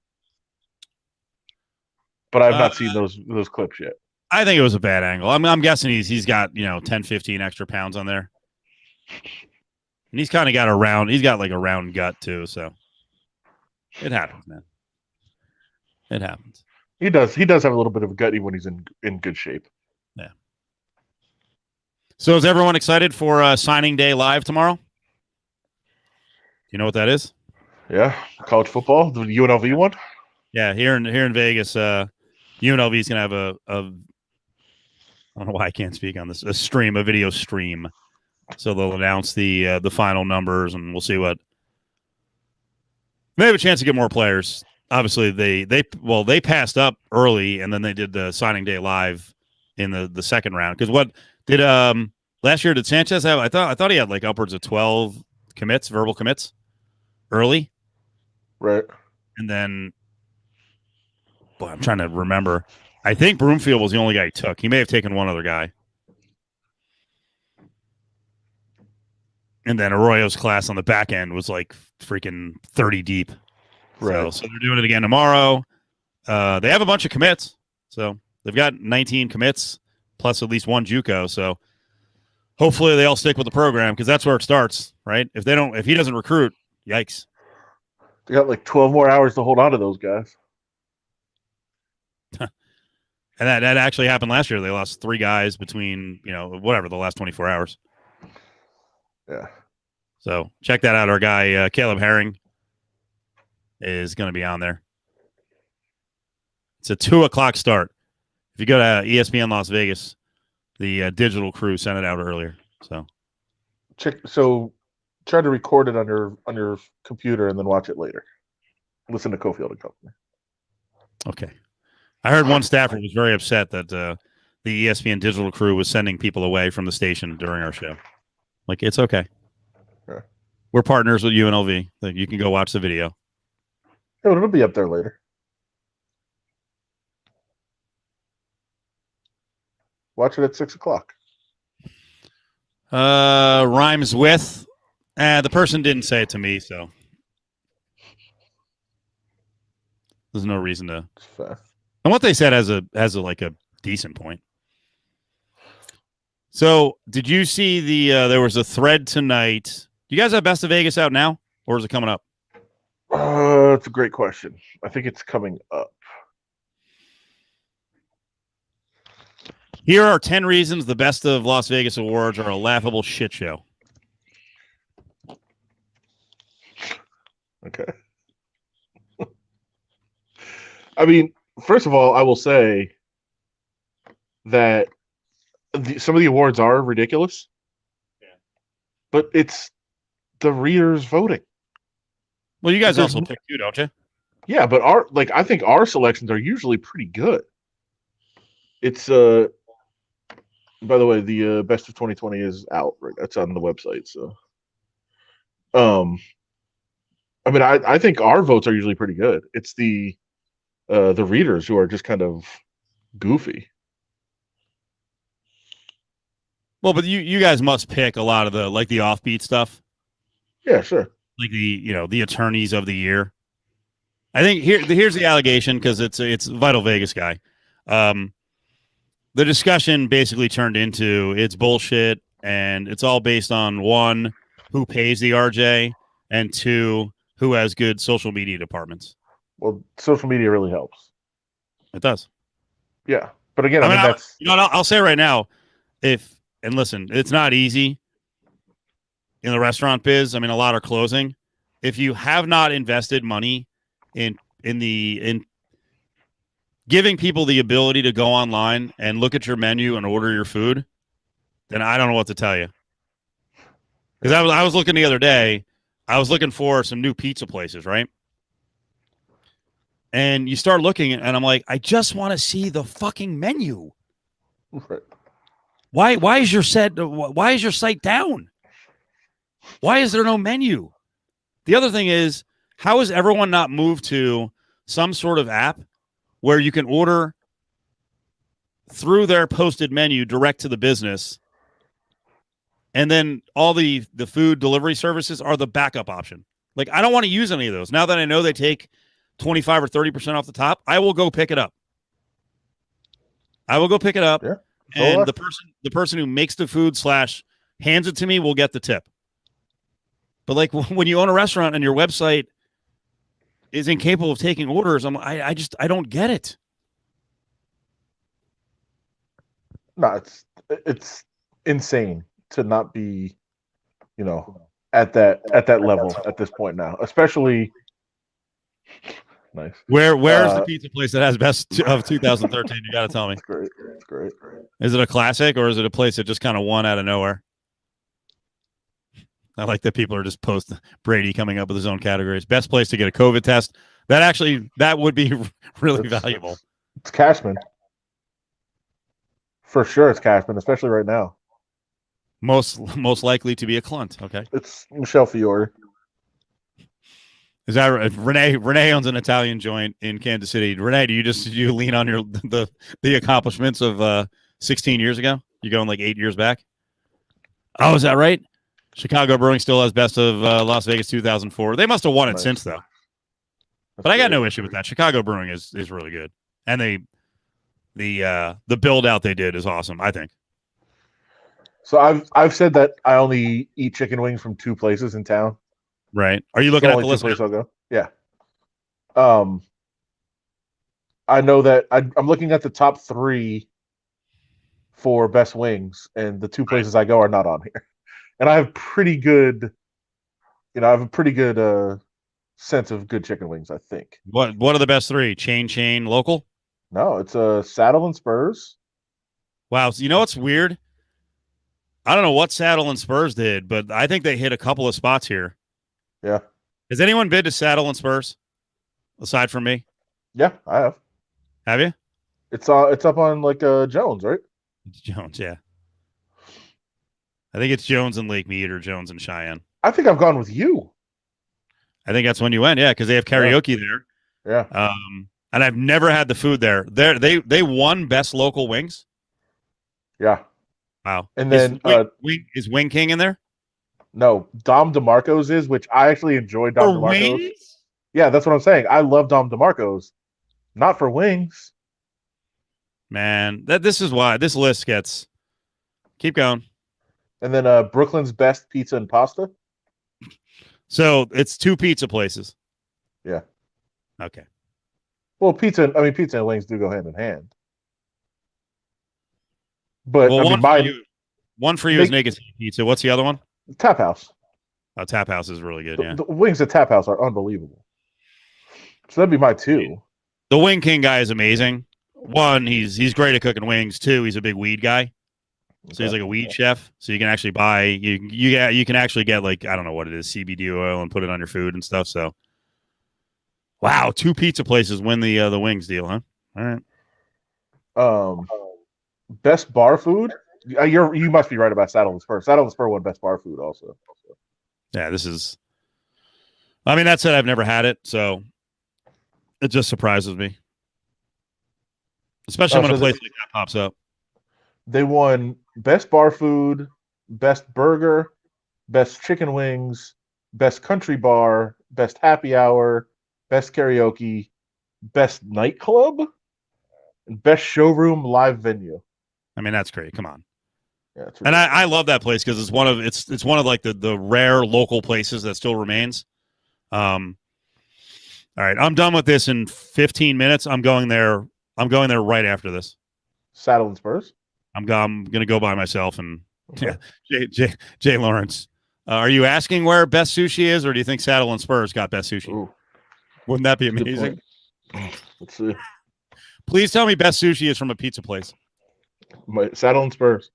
But I've not seen those clips yet. I think it was a bad angle. I'm guessing he's got 10, 15 extra pounds on there, and he's kind of got a round gut too. So it happens, man. It happens. He does have a little bit of a gut even when he's in good shape. Yeah. So is everyone excited for signing day live tomorrow? You know what that is? Yeah, college football, the UNLV one. Yeah, here in Vegas, UNLV is gonna have a I don't know why I can't speak on this. A video stream. So they'll announce the final numbers, and we'll see what. They have a chance to get more players. Obviously, they passed up early, and then they did the signing day live in the second round. Because what did last year did Sanchez have? I thought he had like upwards of 12 commits, verbal commits, early, Right. and then. Boy, I'm trying to remember. I think Broomfield was the only guy he took. He may have taken one other guy. And then Arroyo's class on the back end was like freaking 30 deep. Right. So they're doing it again tomorrow. They have a bunch of commits. So they've got 19 commits plus at least one JUCO. So hopefully they all stick with the program because that's where it starts, right? If he doesn't recruit, yikes. They got like 12 more hours to hold on to those guys. And that actually happened last year. They lost 3 guys between, the last 24 hours. Yeah. So check that out. Our guy, Caleb Herring, is going to be on there. It's a 2:00 start. If you go to ESPN Las Vegas, the digital crew sent it out earlier. So try to record it on your computer and then watch it later. Listen to Cofield and Company. Okay. I heard one staffer was very upset that the ESPN digital crew was sending people away from the station during our show. Like, it's okay. Yeah. We're partners with UNLV. Like, you can go watch the video. Oh, it'll be up there later. Watch it at 6:00. Rhymes with. The person didn't say it to me, so there's no reason to. It's fair. And what they said has a decent point. So, did you see there was a thread tonight? Do you guys have Best of Vegas out now, or is it coming up? It's a great question. I think it's coming up. Here are 10 reasons the Best of Las Vegas awards are a laughable shit show. Okay. I mean, first of all, I will say that some of the awards are ridiculous. Yeah. But it's the readers voting. Well, you guys also pick too, don't you? Yeah, but I think our selections are usually pretty good. It's by the way, the Best of 2020 is out, right? That's on the website, so I mean, I think our votes are usually pretty good. It's the readers who are just kind of goofy. Well, but you guys must pick a lot of the offbeat stuff. Yeah, sure. Like the attorneys of the year. I think here's the allegation because it's Vital Vegas guy. The discussion basically turned into it's bullshit and it's all based on 1, who pays the RJ, and 2, who has good social media departments. Well, social media really helps. It does. Yeah, but again, I mean that's I'll say right now, and listen, it's not easy in the restaurant biz. I mean, a lot are closing. If you have not invested money in giving people the ability to go online and look at your menu and order your food, then I don't know what to tell you. Because I was looking the other day, I was looking for some new pizza places, right? And you start looking, and I'm like, I just want to see the fucking menu. right. Why is your site down? Why is there no menu? The other thing is, how has everyone not moved to some sort of app where you can order through their posted menu direct to the business, and then all the food delivery services are the backup option? Like, I don't want to use any of those. Now that I know they take 25 or 30% off the top, I will go pick it up. Yeah. And the person who makes the food / hands it to me will get the tip. But like when you own a restaurant and your website is incapable of taking orders, I don't get it. No, it's insane to not be, at that level at this point now, especially. Nice. Where's the pizza place that has Best of 2013? You got to tell me. It's great. Is it a classic or is it a place that just kind of won out of nowhere? I like that people are just posting Brady coming up with his own categories. Best place to get a COVID test. That would be really valuable. It's Cashman. For sure it's Cashman, especially right now. Most likely to be a Clunt. Okay. It's Michelle Fiore. Is that right? Renee owns an Italian joint in Kansas City. Renee, do you lean on the accomplishments of 16 years ago? You going like 8 years back? Oh, is that right? Chicago Brewing still has best of Las Vegas 2004. They must have won it Nice. since though. That's But I got great. no issue with that. Chicago Brewing is really good, and the build out they did is awesome. I think. So I've said that I only eat chicken wings from 2 places in town. Right? Are you It's looking at only the 2 list? places I'll go. Yeah. I know that I'm looking at the top 3 for best wings, and the 2 places I go are not on here. And I have pretty good, I have a pretty good sense of good chicken wings. I think. What are the best 3? Chain, local. No, it's a Saddle and Spurs. Wow. So you know what's weird? I don't know what Saddle and Spurs did, but I think they hit a couple of spots here. Yeah, Has anyone bid to Saddle and Spurs aside from me? yeah, I have. Have you? It's up on like Jones, right? It's Jones, yeah. I think it's Jones and Lake Mead or Jones and Cheyenne. I think I've gone with you. I think that's when you went, yeah, because they have karaoke there. Yeah, And I've never had the food there. They won best local wings. yeah. Wow. And then, is Wing King in there? No, Dom DeMarco's is, which I actually enjoy Dom For DeMarco's. wings? Yeah, that's what I'm saying. I love Dom DeMarco's. Not for wings. Man, this is why this list gets. Keep going. And then Brooklyn's best pizza and pasta. So it's 2 pizza places. Yeah. Okay. Well, pizza and wings do go hand in hand. But Well, I mean, one for you is Naked City Pizza. What's the other one? Tap House. Tap House is really good. The, Yeah. the wings at Tap House are unbelievable. So that'd be my 2. The Wing King guy is amazing. 1, he's great at cooking wings. 2, he's a big weed guy. So he's like a weed chef. So you can actually buy you can actually get like I don't know what it is CBD oil and put it on your food and stuff. So wow, 2 pizza places win the wings deal, huh? All right. Best bar food. You must be right about Saddle and Spur. Saddle and Spur won best bar food also. Yeah, this is. I mean, that said, I've never had it, so it just surprises me, especially when a place like that pops up. They won best bar food, best burger, best chicken wings, best country bar, best happy hour, best karaoke, best nightclub, and best showroom live venue. I mean, that's great. Come on. Yeah, it's And I love that place because it's one of like the rare local places that still remains. All right, I'm done with this in 15 minutes. I'm going there right after this. Saddle and Spurs. I'm gonna go by myself and Okay. Jay Lawrence. Are you asking where best sushi is, or do you think Saddle and Spurs got best sushi? Ooh, Wouldn't that be good amazing? point. Let's see. Please tell me best sushi is from a pizza place. Saddle and Spurs.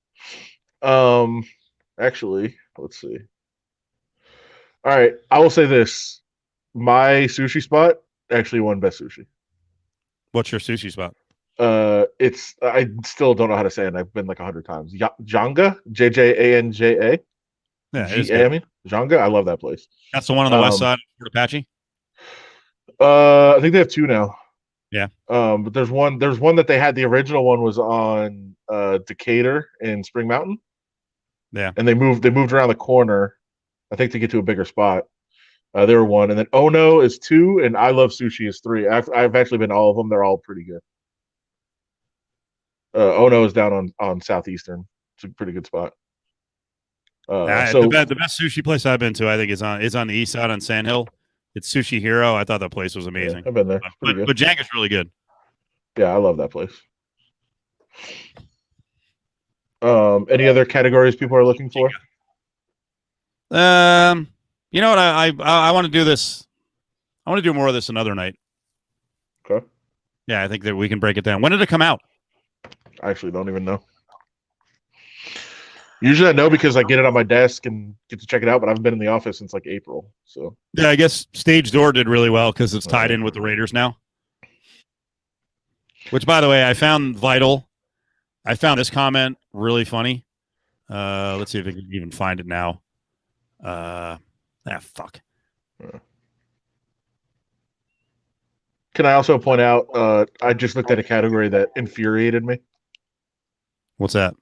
Actually, let's see. All right, I will say this: my sushi spot actually won best sushi. What's your sushi spot? It's I still don't know how to say it. I've been like 100 times. Janga, JJANJA. Yeah, it is GA, good. I mean Janga. I love that place. That's the one on the west side of Fort Apache. I think they have 2 now. Yeah. But there's one that they had. The original one was on Decatur in Spring Mountain. Yeah. And they moved around the corner, I think, to get to a bigger spot. They were 1, and then Ono is 2, and I Love Sushi is 3. I've actually been to all of them. They're all pretty good. Ono is down on Southeastern. It's a pretty good spot. The best sushi place I've been to, I think, is on the east side on Sand Hill. It's Sushi Hero. I thought that place was amazing. I've been there. It's pretty good. But Jank is really good. Yeah, I love that place. Any other categories people are looking for? You know what? I want to do this. I want to do more of this another night. Okay. Yeah, I think that we can break it down. When did it come out? I actually don't even know. Usually I know because I get it on my desk and get to check it out, but I haven't been in the office since like April. So Yeah, I guess Stage Door did really well because it's tied in with the Raiders now. Which, by the way, I found vital. I found this comment really funny. Let's see if we can even find it now. Fuck. Can I also point out? I just looked at a category that infuriated me. What's that?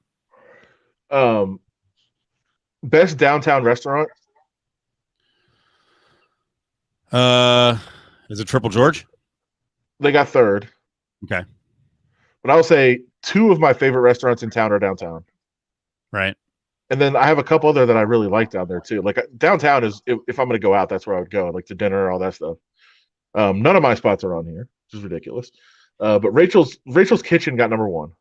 Best downtown restaurant. Is it Triple George? They got third. Okay. But I will say 2 of my favorite restaurants in town are downtown. Right. And then I have a couple other that I really like down there too. Like downtown is if I'm going to go out, that's where I would go, like to dinner, all that stuff. None of my spots are on here, which is ridiculous. But Rachel's Kitchen got number 1.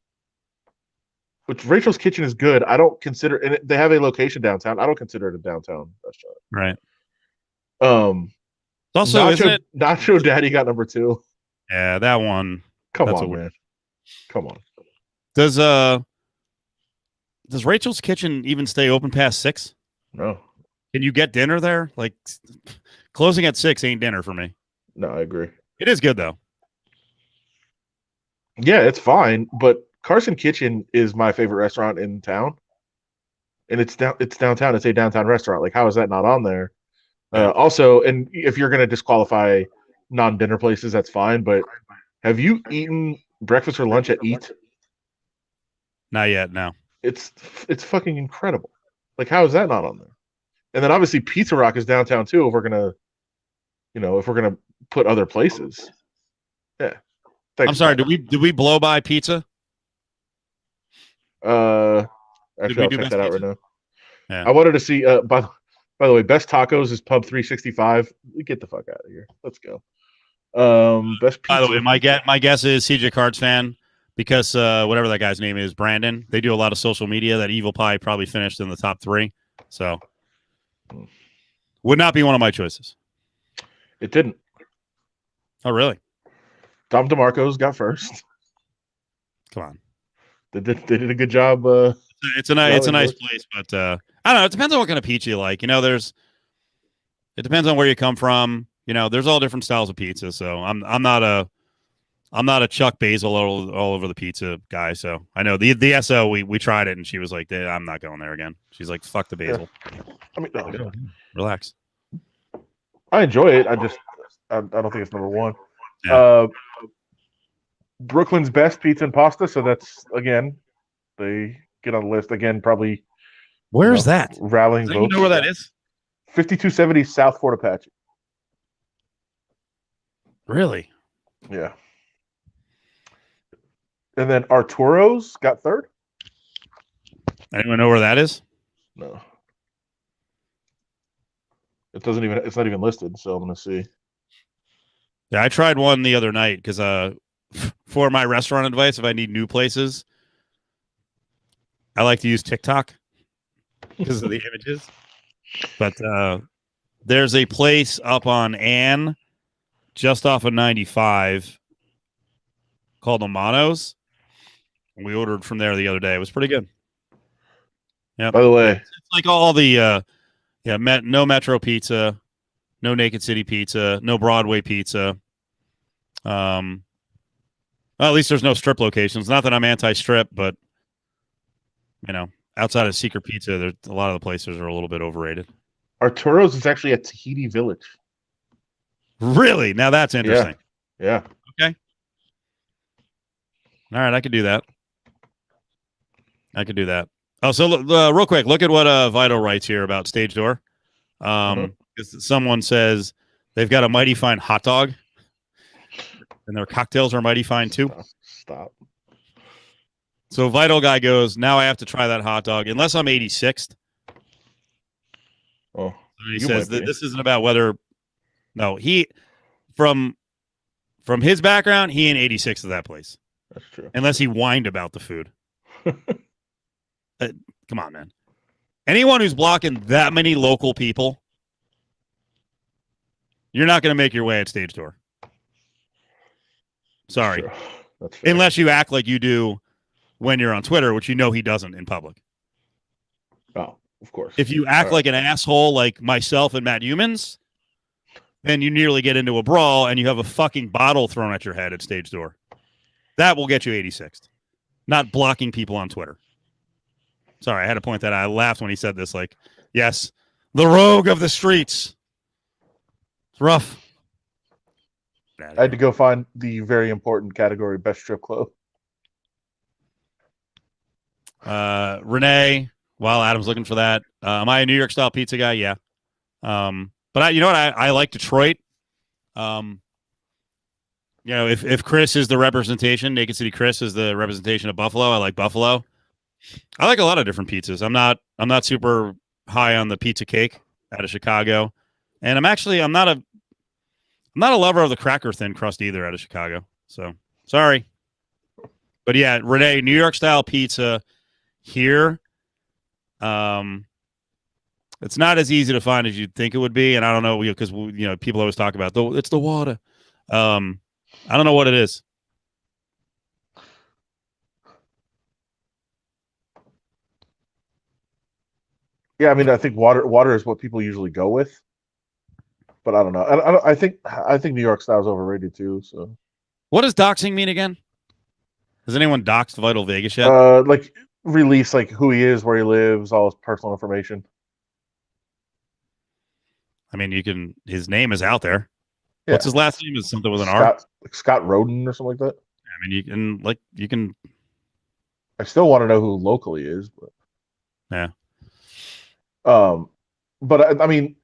Which Rachel's Kitchen is good. I don't consider, and they have a location downtown. I don't consider it a downtown restaurant. Right. Also, isn't it? Nacho Daddy got number 2. Yeah, that one. Come That's on, man. Come on. Does Rachel's Kitchen even stay open past 6? No. Can you get dinner there? Like closing at 6 ain't dinner for me. No, I agree. It is good though. Yeah, it's fine, but Carson Kitchen is my favorite restaurant in town. And it's downtown. It's a downtown restaurant. Like, how is that not on there? Also, and if you're going to disqualify non-dinner places, that's fine. But have you eaten breakfast or lunch at Eat? Not yet. No. It's fucking incredible. Like, how is that not on there? And then obviously Pizza Rock is downtown too. If we're gonna put other places, yeah. Thanks, I'm sorry. Mike. Did we blow by pizza? Actually, we I'll do check best that out pizza? right now. Yeah. I wanted to see. By the way, best tacos is Pub 365. Get the fuck out of here. Let's go. Best pizza. By the way, my guess is CJ Cards fan because whatever that guy's name is, Brandon. They do a lot of social media. That Evil Pie probably finished in the top 3, so would not be one of my choices. It didn't. Oh, really? Tom DeMarco's got first. Come on. They did a good job. It's a nice place, but I don't know. It depends on what kind of pizza you like. It depends on where you come from. There's all different styles of pizza. So I'm not a Chuck Basil all over the pizza guy. So I know the SO we tried it and she was like, I'm not going there again. She's like, fuck the basil. I mean, no. Relax. I enjoy it. I don't think it's number 1. Yeah. Brooklyn's best pizza and pasta. So that's again, they get on the list again. Probably. Where is that? Rallying Does anyone votes. know where that is? 5270 South Fort Apache. Really? Yeah. And then Arturo's got third. Anyone know where that is? No. It's not even listed, so I'm gonna see. Yeah, I tried one the other night because for my restaurant advice, if I need new places, I like to use TikTok because of the images. But there's a place up on Ann, just off of 95, called Amanos. And we ordered from there the other day. It was pretty good. Yeah. By the way, it's like all the no Metro Pizza, no Naked City Pizza, no Broadway Pizza. Well, at least there's no strip locations. Not that I'm anti-strip, but outside of Secret Pizza, there's a lot of the places are a little bit overrated. Arturo's is actually at Tahiti Village. Really? Now that's interesting. Yeah. Okay. All right, I could do that. Oh, so real quick, look at what Vital writes here about Stage Door. Someone says they've got a mighty fine hot dog, and their cocktails are mighty fine too. Stop. So Vital guy goes, now I have to try that hot dog, unless I'm 86th. Oh, He says that this isn't about whether. No, he from his background, he ain't 86th of that place. That's true. Unless he whined about the food. Come on, man. Anyone who's blocking that many local people, you're not going to make your way at Stage Door. Sorry. That's fair. Unless you act like you do when you're on Twitter, which he doesn't in public. Oh, of course. If you act like an asshole like myself and Matt Humans, then you nearly get into a brawl and you have a fucking bottle thrown at your head at Stage Door. That will get you 86th. Not blocking people on Twitter. Sorry, I had to point that out. I laughed when he said this. Like, yes, the rogue of the streets. It's rough. I had to go find the very important category, best strip club. Renee, while Adam's looking for that, am I a New York style pizza guy? Yeah. But you know what? I like Detroit. If Chris is the representation, Naked City Chris is the representation of Buffalo. I like Buffalo. I like a lot of different pizzas. I'm not super high on the pizza cake out of Chicago, and I'm not a lover of the cracker thin crust either out of Chicago. So sorry, but yeah, Renee, New York style pizza here. It's not as easy to find as you'd think it would be, and I don't know because people always talk about it's the water. I don't know what it is. Yeah, I mean, I think water is what people usually go with, but I don't know. I think New York style is overrated too. So, What does doxing mean again? Has anyone doxed Vital Vegas yet? like release like who he is, where he lives, all his personal information. I mean, his name is out there. Yeah. What's his last name? Is something with an R? Scott Roden or something like that. I mean, you can. I still want to know who locally is, but Yeah. But I mean,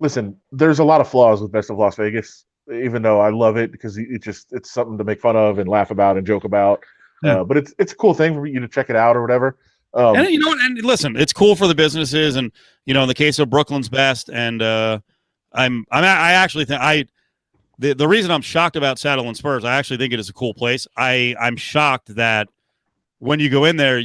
listen, there's a lot of flaws with Best of Las Vegas, even though I love it because it's something to make fun of and laugh about and joke about. Yeah. But it's a cool thing for you to check it out or whatever. And you know what? And listen, it's cool for the businesses, and in the case of Brooklyn's Best, and I actually think the reason I'm shocked about Saddle and Spurs, I actually think it is a cool place. I'm shocked that when you go in there,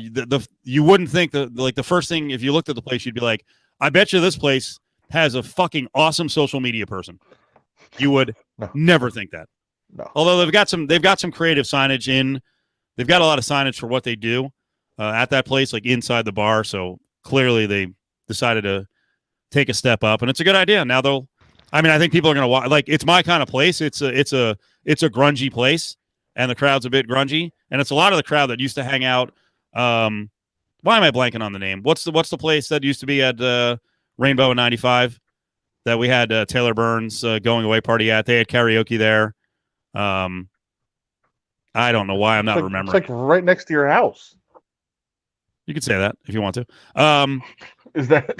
you wouldn't think the first thing if you looked at the place, you'd be like, I bet you this place has a fucking awesome social media person. You would never think that. No. Although they've got some creative signage in. They've got a lot of signage for what they do at that place, like inside the bar. So clearly they decided to take a step up, and it's a good idea. Now I think people are going to watch. Like, it's my kind of place. It's a grungy place, and the crowd's a bit grungy, and it's a lot of the crowd that used to hang out. Why am I blanking on the name? What's the place that used to be at Rainbow in '95 that we had Taylor Burns going away party at? They had karaoke there. I don't know why I'm not remembering. It's like right next to your house. You could say that if you want to. Is that?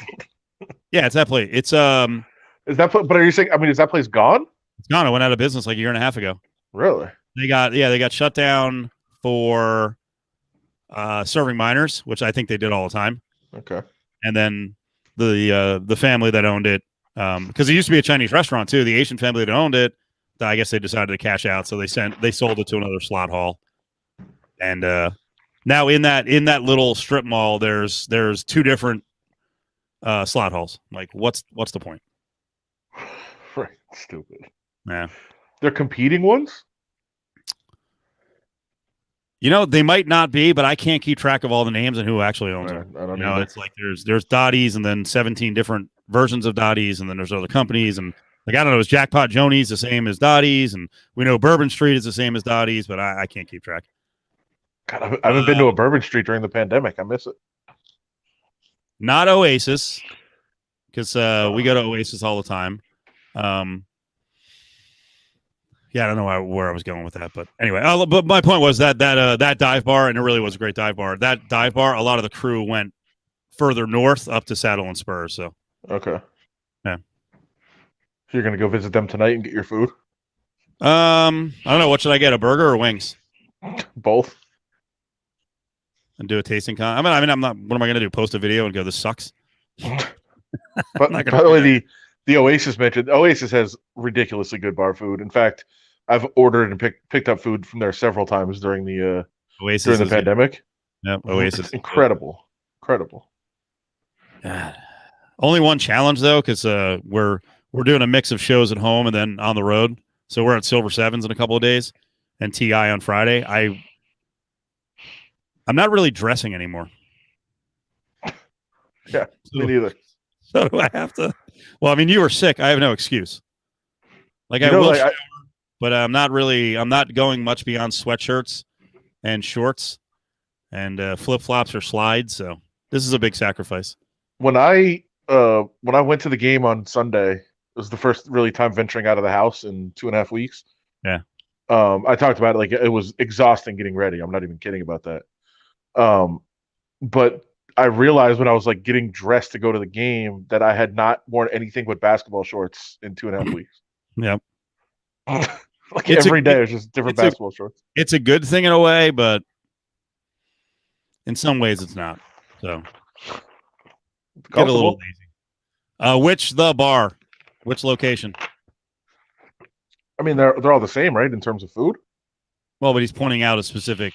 Yeah, it's that place. It's Is that? But are you saying? I mean, is that place gone? It's gone. It went out of business like a year and a half ago. Really? They got shut down for serving minors, which I think they did all the time. Okay. And then the family that owned it, because it used to be a Chinese restaurant too. The Asian family that owned it, I guess they decided to cash out, so they sold it to another slot hall. And now in that little strip mall, there's two different slot halls. Like, what's the point? Right. Stupid. Yeah. They're competing ones? They might not be, but I can't keep track of all the names and who actually owns them. I don't know. It's like there's Dottie's and then 17 different versions of Dottie's, and then there's other companies, and like, I don't know, is Jackpot Joni's the same as Dottie's, and we know Bourbon Street is the same as Dottie's, but I can't keep track. God, I haven't been to a Bourbon Street during the pandemic. I miss it. Not Oasis, because we go to Oasis all the time. Yeah, I don't know where I was going with that, but anyway. But my point was that dive bar, and it really was a great dive bar. That dive bar, a lot of the crew went further north up to Saddle and Spurs. So okay, yeah. So you're gonna go visit them tonight and get your food? I don't know. What should I get? A burger or wings? Both. And do a tasting con. I mean, I'm not. What am I gonna do? Post a video and go, "This sucks." But by the way, the Oasis mentioned, Oasis has ridiculously good bar food. In fact, I've ordered and picked up food from there several times during the pandemic. Yep, Oasis, incredible. God. Only one challenge though, because we're doing a mix of shows at home and then on the road. So we're at Silver Sevens in a couple of days, and TI on Friday. I'm not really dressing anymore. Yeah, me neither. So do I have to? Well, I mean, you were sick. I have no excuse. Like, I will shower, but I'm not going much beyond sweatshirts and shorts and flip flops or slides. So This is a big sacrifice. When I went to the game on Sunday, it was the first really time venturing out of the house in 2.5 weeks. Yeah. I talked about it like it was exhausting getting ready. I'm not even kidding about that. But I realized when I was like getting dressed to go to the game that I had not worn anything but basketball shorts in 2.5 weeks. Yep. Like It's a- every day, it was just different it's a- basketball shorts. It's a good thing in a way, but in some ways it's not. So get a little lazy. Which the bar? Which location? I mean, they're all the same, right? In terms of food. Well, but he's pointing out a specific.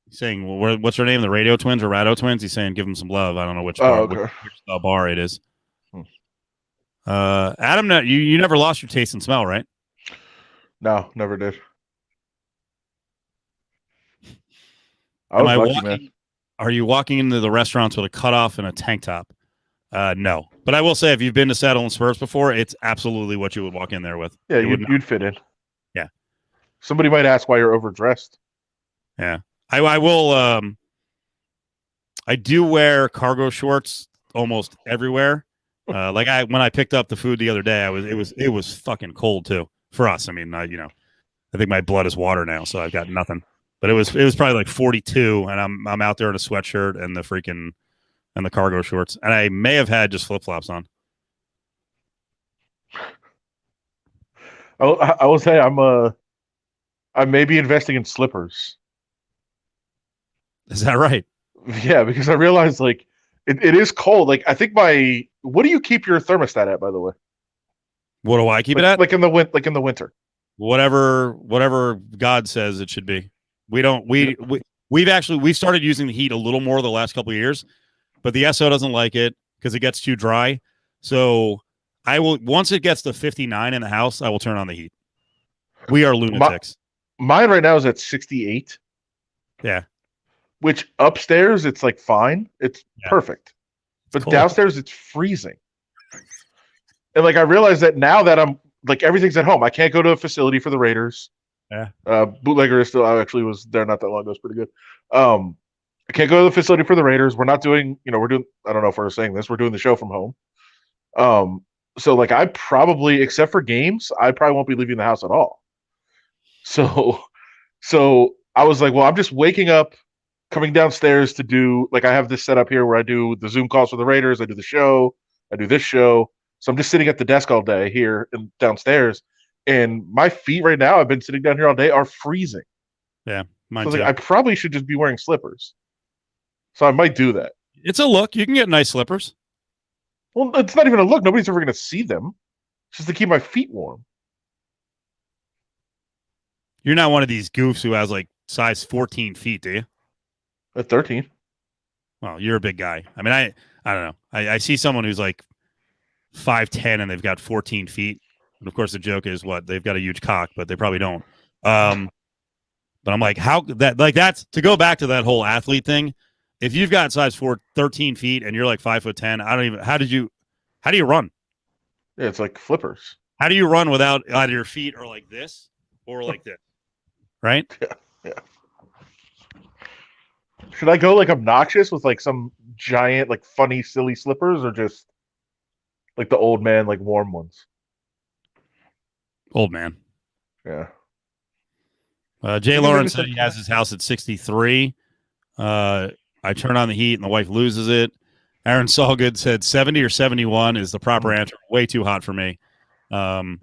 He's saying, well, what's her name? The Radio Twins or Rado Twins? He's saying, give them some love. I don't know which bar, okay. which bar it is. Hmm. Adam, you never lost your taste and smell, right? No, never did. Am was I lucky, walking? man. Are you walking into the restaurants with a cutoff and a tank top? No, but I will say, if you've been to Saddle and Spurs before, it's absolutely what you would walk in there with. Yeah, It would you'd fit in. Yeah. Somebody might ask why you're overdressed. Yeah, I will. I do wear cargo shorts almost everywhere. Like when I picked up the food the other day, it was fucking cold too for us. I mean, I think my blood is water now, so I've got nothing. But it was probably like 42, and I'm out there in a sweatshirt and the cargo shorts, and I may have had just flip flops on. I will say I may be investing in slippers. Is that right? Yeah, because I realized like it is cold. Like I think what do you keep your thermostat at, by the way? What do I keep like, it at? Like in the winter. Whatever God says it should be. We've started using the heat a little more the last couple of years, but the SO doesn't like it because it gets too dry. So I will, once it gets to 59 in the house, I will turn on the heat. We are lunatics. Mine right now is at 68. Yeah. Which upstairs it's like fine. It's perfect. But cold. Downstairs it's freezing. And like I realize that now that I'm like everything's at home. I can't go to a facility for the Raiders. Yeah. Bootlegger is still. I actually was there not that long ago. It's pretty good. I can't go to the facility for the Raiders. We're not doing. We're doing. I don't know if we're saying this. We're doing the show from home. So like I probably, except for games, I probably won't be leaving the house at all. So I was like, well, I'm just waking up, coming downstairs to do like I have this set up here where I do the Zoom calls for the Raiders. I do the show. I do this show. So I'm just sitting at the desk all day here and downstairs. And my feet right now, I've been sitting down here all day, are freezing. Yeah, mine so too. I probably should just be wearing slippers. So I might do that. It's a look. You can get nice slippers. Well, it's not even a look. Nobody's ever going to see them. It's just to keep my feet warm. You're not one of these goofs who has like size 14 feet, do you? At 13. Well, you're a big guy. I mean, I don't know. I see someone who's like 5'10" and they've got 14 feet. And of course, the joke is what they've got a huge cock, but they probably don't. But I'm like, how that like that's to go back to that whole athlete thing. If you've got size 13 feet and you're like 5'10", I don't even. How do you run? Yeah, it's like flippers. How do you run without either your feet or like this or like this? Right? Yeah. Should I go like obnoxious with like some giant, like funny, silly slippers, or just like the old man, like warm ones? Old man. Yeah. Jay Lawrence said he has his house at 63. I turn on the heat and the wife loses it. Aaron Solgood said 70 or 71 is the proper answer. Way too hot for me. Yeah.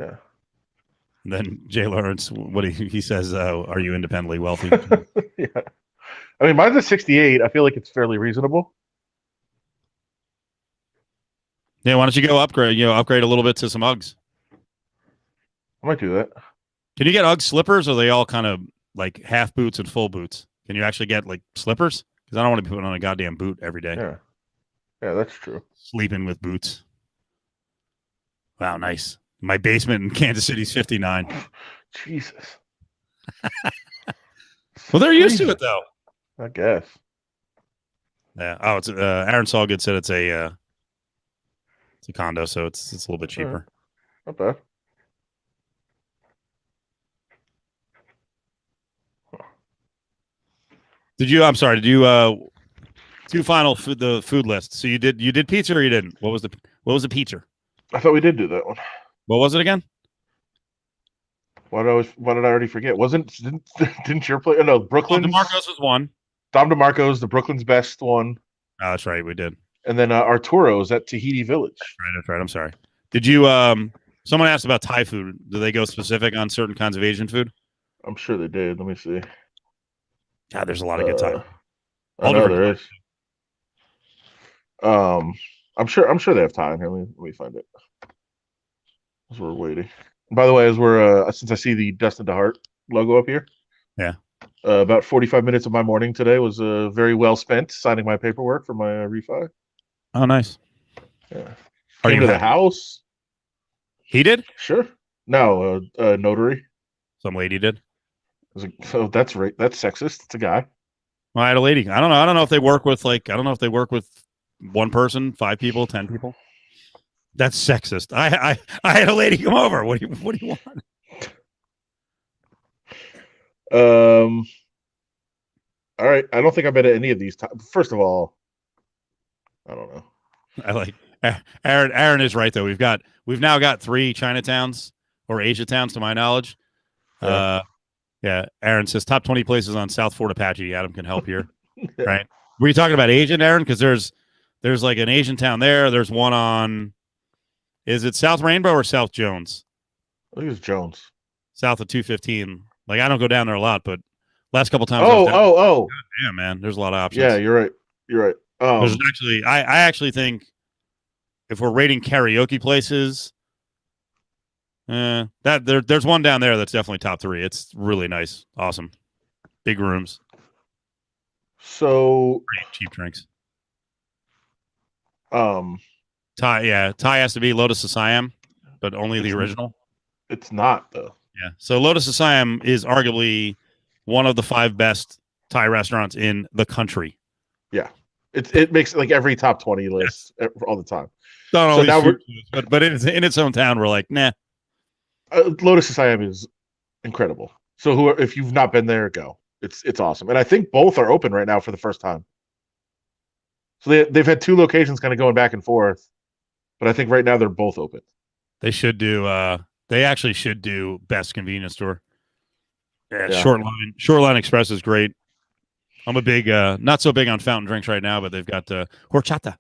Then Jay Lawrence, what he says, are you independently wealthy? Yeah. I mean, mine's at 68. I feel like it's fairly reasonable. Yeah, why don't you go upgrade a little bit to some Uggs? I might do that. Can you get Ugg slippers, or are they all kind of like half boots and full boots? Can you actually get like slippers? Because I don't want to be putting on a goddamn boot every day. Yeah. Yeah, that's true. Sleeping with boots. Wow, nice. My basement in Kansas City's 59. Jesus. Well, they're used to it though. I guess. Yeah. Oh, it's Aaron Solgood said it's a condo, so it's a little bit cheaper. Not bad. I'm sorry, did you two final the food lists. So you did pizza or you didn't? What was the pizza? I thought we did do that one. What was it again? Why did I already forget? Didn't your play? No, Well, Brooklyn. DeMarcos was one. Dom DeMarco's the Brooklyn's best one, Oh, that's right. We did. and then Arturo's at Tahiti Village. Right, that's right. I'm sorry. Did you? Someone asked about Thai food. Do they go specific on certain kinds of Asian food? I'm sure they did. Let me see. God, there's a lot of good Thai. I All know different there is. I'm sure they have time. Here, let me find it. As we're waiting. By the way, as we're since I see the Dustin DeHart logo up here. Yeah. About 45 minutes of my morning today was very well spent signing my paperwork for my refi. Oh, nice. Yeah. Are Came you to the happy? house? He did. Sure. No, notary. Some lady did. I was like, so that's right. That's sexist. It's a guy. Well, I had a lady. I don't know. I don't know if they work with I don't know if they work with one person, 5 people, 10 people. That's sexist. I had a lady come over. What do you want? All right. I don't think I've been at any of these. First of all, I don't know. I like Aaron. Aaron is right though. We've now got 3 Chinatowns or Asia towns to my knowledge. Yeah. Yeah. Aaron says top 20 places on South Fort Apache. Adam can help here. Yeah. Right. Were you talking about Asian, Aaron? Because there's like an Asian town there. There's one on. Is it South Rainbow or South Jones? I think it's Jones. South of 215. Like I don't go down there a lot, but last couple times. Oh. Yeah, man. There's a lot of options. Yeah, you're right. You're right. There's actually, I actually think if we're rating karaoke places, there's one down there that's definitely top 3. It's really nice, awesome, big rooms, So, pretty cheap drinks. Thai, Thai has to be Lotus of Siam, but only the original. it's not though. Yeah, so Lotus of Siam is arguably one of the 5 best Thai restaurants in the country. Yeah, it makes like every top 20 list all the time. Not So always now food, but in its own town, we're like, nah. Lotus of Siam is incredible. So if you've not been there, go. It's awesome, and I think both are open right now for the first time. So they've had 2 locations kind of going back and forth, but I think right now they're both open. They should do. They actually should do best convenience store. Yeah, Yeah. Shoreline Express is great. I'm a big, not so big on fountain drinks right now, but they've got horchata.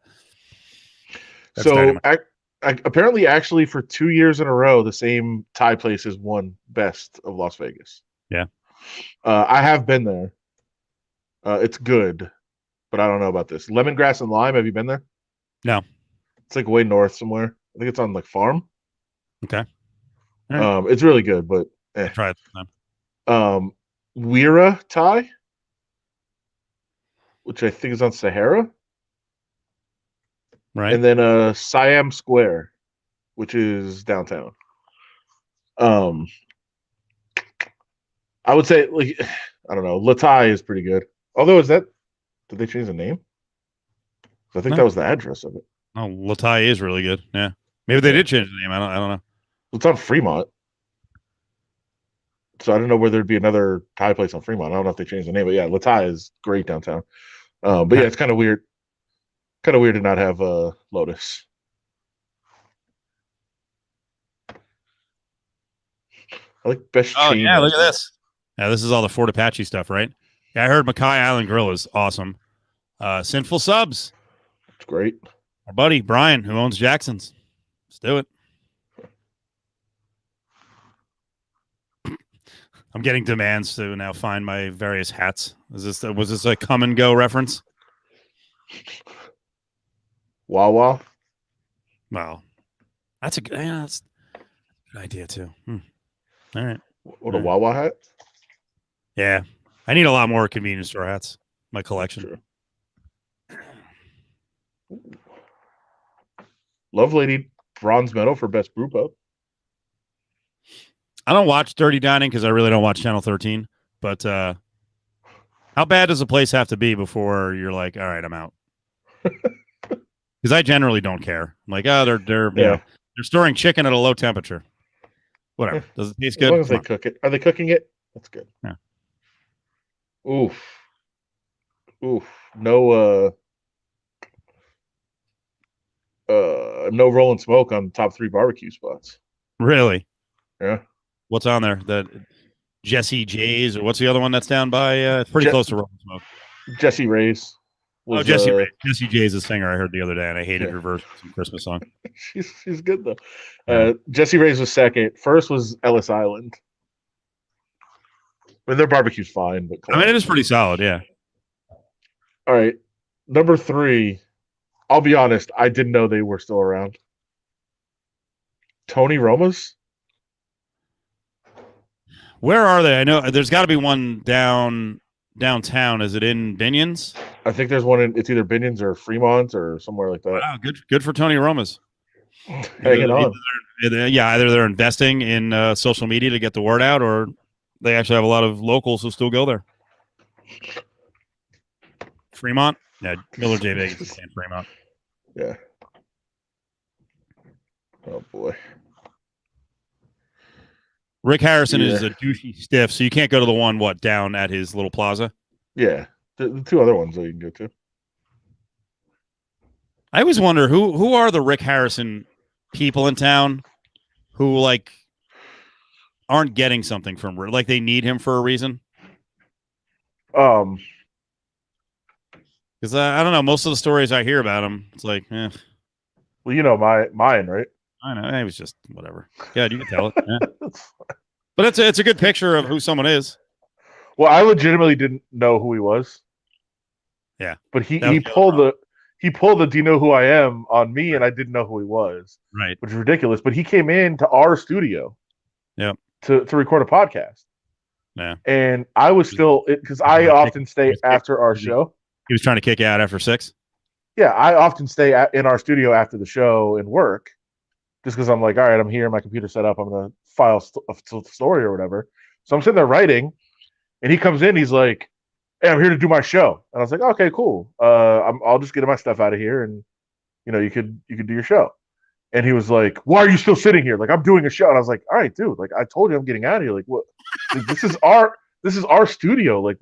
That's So dynamite. apparently, actually, for 2 years in a row, the same Thai place has won best of Las Vegas. Yeah. I have been there. It's good, but I don't know about this. Lemongrass and Lime. Have you been there? No. It's like way north somewhere. I think it's on like farm. Okay. All right. It's really good, but Try it sometime. Weira Thai, which I think is on Sahara, Right. and then Siam Square, which is downtown. I would say like I don't know. Latai is pretty good. Although did they change the name? I think No. that was the address of it. Oh, Latai is really good. Yeah. Maybe they did change the name. I don't know. It's on Fremont. So I don't know where there'd be another Thai place on Fremont. I don't know if they changed the name, but yeah, Latai is great downtown. But yeah, it's kind of weird. Kind of weird to not have Lotus. I like best. Oh chain yeah, look at restaurant. this. Yeah, this is all the Fort Apache stuff, right? Yeah, I heard Mackay Island Grill is awesome. Sinful Subs. It's great. Our buddy Brian, who owns Jackson's. Let's do it. I'm getting demands to now find my various hats. Was this a come and go reference? Wawa. Well, that's a good idea too. All right. What a Wawa hat. Yeah, I need a lot more convenience store hats. My collection. Sure. Love Lady bronze medal for best brew pub. I don't watch Dirty Dining because I really don't watch Channel 13. But how bad does a place have to be before you're like, all right, I'm out? Because I generally don't care. I'm like, oh, they're they're storing chicken at a low temperature. Whatever. Does it taste good? As long as they Come on. cook it. Are they cooking it? That's good. Yeah. Oof. No No Rolling Smoke on top 3 barbecue spots. Really? Yeah. What's on there? That Jesse J's or what's the other one that's down by? It's pretty Je- close to Rolling Smoke. Jesse Ray's. Oh, Was, Jesse J's a singer I heard the other day, and I hated Yeah. her version of some Christmas song. she's good though. Yeah. Jesse Ray's was second. First was Ellis Island. I mean, their barbecue's fine, but I mean, it is pretty solid. Yeah. all right. Number 3. I'll be honest. I didn't know they were still around. Tony Roma's. Where are they? I know there's got to be one downtown. Is it in Binions? I think there's one in. It's either Binions or Fremont or somewhere like that. Wow, good for Tony Romas. Hanging on. Either they're investing in social media to get the word out, or they actually have a lot of locals who still go there. Fremont, yeah, Miller J. Vegas is in Fremont. Yeah. Oh boy. Rick Harrison is Yeah. a douchey stiff, so you can't go to the one down at his little plaza. Yeah. The 2 other ones that you can go to. I always wonder who are the Rick Harrison people in town who like aren't getting something from like they need him for a reason. Um. Because I don't know, most of the stories I hear about him, it's like, Well, you know mine, right? I know it was just whatever. Yeah, you can tell it. Yeah. But it's a good picture of who someone is. Well, I legitimately didn't know who he was. Yeah. But he That was pulled the "Do you know who I am?" on me, and I didn't know who he was, Right. which is ridiculous. But he came in to our studio, Yep. to record a podcast. Yeah. And I was still because I often stay after our show. He was trying to kick you out after 6. Yeah, I often stay in our studio after the show and work, just because I'm like, all right, I'm here, my computer set up, I'm gonna file a story or whatever. So I'm sitting there writing, and he comes in, he's like, "Hey, I'm here to do my show," and I was like, "Okay, cool. I'll just get my stuff out of here, and you could do your show." And he was like, "Why are you still sitting here? Like, I'm doing a show." And I was like, "All right, dude. Like, I told you I'm getting out of here. Like, what? Like, this is our studio. Like,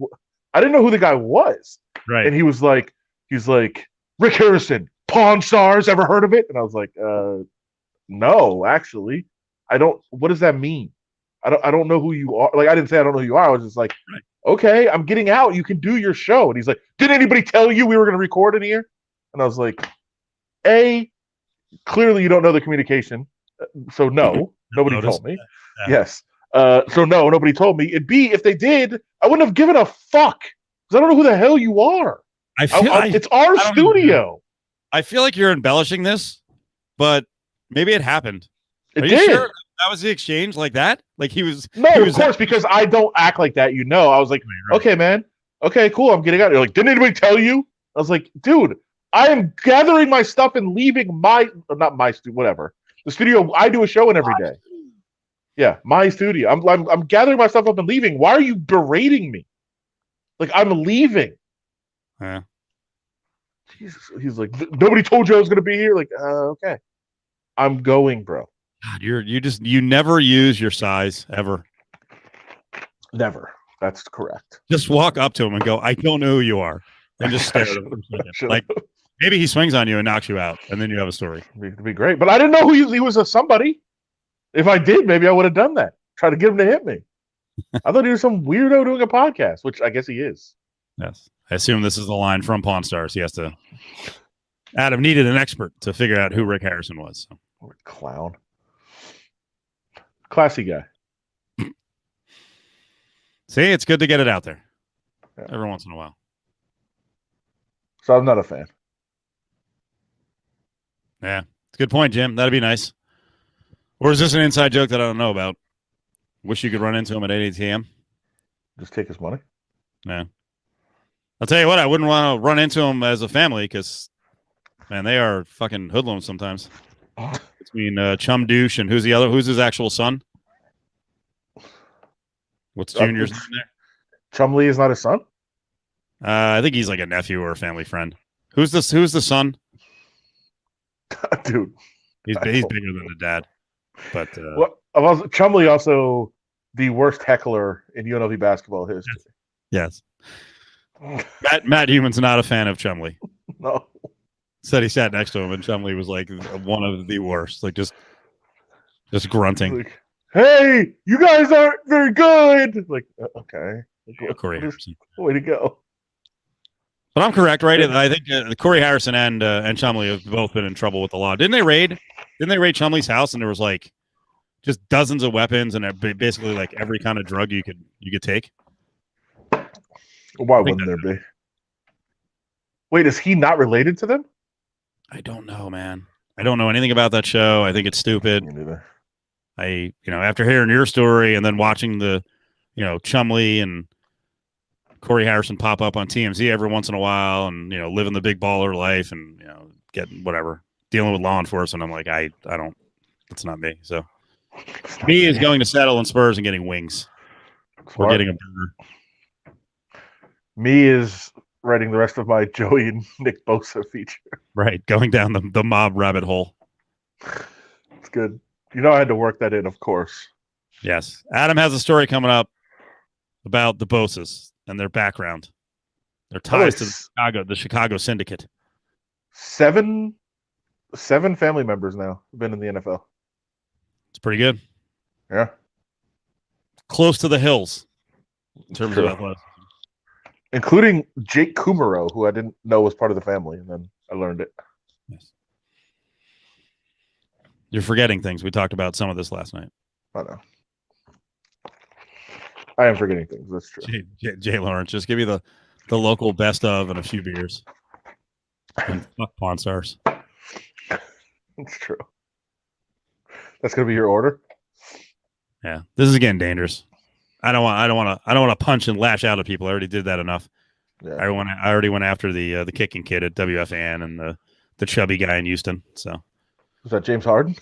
I didn't know who the guy was." Right. And he's like, "Rick Harrison, Pawn Stars, ever heard of it?" And I was like, no, actually. I don't. What does that mean? I don't know who you are. Like, I didn't say I don't know who you are. I was just like, okay, I'm getting out. You can do your show. And he's like, "Did anybody tell you we were going to record in here?" And I was like, clearly you don't know the communication. So no, nobody told me. Yeah. Yes. So no, nobody told me. And B, if they did, I wouldn't have given a fuck. Because I don't know who the hell you are. It's our studio. I feel like you're embellishing this, but maybe it happened. It Are did. you sure that was the exchange like that? Like he was. No, he of was course, because I don't act like that. I was like, Right. okay, man. Okay, cool. I'm getting out. You're like, didn't anybody tell you? I was like, dude, I am gathering my stuff and leaving not my studio, whatever. The studio I do a show in every day. Yeah, my studio. I'm gathering my stuff up and leaving. Why are you berating me? Like, I'm leaving. Yeah. Jesus. He's like, nobody told you I was going to be here. Like, okay, I'm going, bro. God, you never use your size ever. Never. That's correct. Just walk up to him and go, "I don't know who you are," and just stare at him for a second. Like maybe he swings on you and knocks you out, and then you have a story. It'd be great. But I didn't know he was a somebody. If I did, maybe I would have done that. Try to get him to hit me. I thought he was some weirdo doing a podcast, which I guess he is. Yes, I assume this is the line from Pawn Stars. He has to. Adam needed an expert to figure out who Rick Harrison was. So. What a clown. Classy guy. See, it's good to get it out there Yeah. every once in a while. So I'm not a fan. Yeah, it's a good point, Jim. That'd be nice. Or is this an inside joke that I don't know about? Wish you could run into him at 8 a.m. Just take his money. Yeah. I'll tell you what, I wouldn't want to run into him as a family because, man, they are fucking hoodlums sometimes. Between Chum Douche and who's his actual son? What's Junior's name there? Chumley is not his son? I think he's like a nephew or a family friend. Who's the son? Dude. He's bigger than the dad. But Chumley also the worst heckler in UNLV basketball history. Yes. Matt Human's not a fan of Chumley. No. Said he sat next to him, and Chumley was like one of the worst, like just grunting. Like, hey, you guys aren't very good. Like, okay. Like, Corey what is- Harrison. way to go. But I'm correct, right? I think Corey Harrison and Chumley have both been in trouble with the law. Didn't they raid Chumley's house, and there was like just dozens of weapons and basically like every kind of drug you could take? Why I think wouldn't there be? Wait, is he not related to them? I don't know, man. I don't know anything about that show. I think it's stupid. Me neither. After hearing your story and then watching the, Chumley and Corey Harrison pop up on TMZ every once in a while and, living the big baller life and, getting whatever, dealing with law enforcement. I'm like, I don't, it's not me. So me is going to settle in Spurs and getting wings or Smart. getting a burger. Me is writing the rest of my Joey and Nick Bosa feature. Right. Going down the mob rabbit hole. It's good. I had to work that in, of course. Yes. Adam has a story coming up about the Bosas and their background, their ties to the Chicago syndicate. Seven family members now have been in the NFL. It's pretty good. Yeah. Close to the hills in terms True. of athleticism. Including Jake Kumaro, who I didn't know was part of the family, and then I learned it. Yes. You're forgetting things. We talked about some of this last night. I know. I am forgetting things. That's true. Jay Lawrence, just give me the local best of and a few beers. And fuck Pawn Stars. It's true. That's gonna be your order. Yeah, this is getting dangerous. I don't want to punch and lash out at people. I already did that enough. Yeah. I already went after the kicking kid at WFAN and the chubby guy in Houston. So Was that James Harden?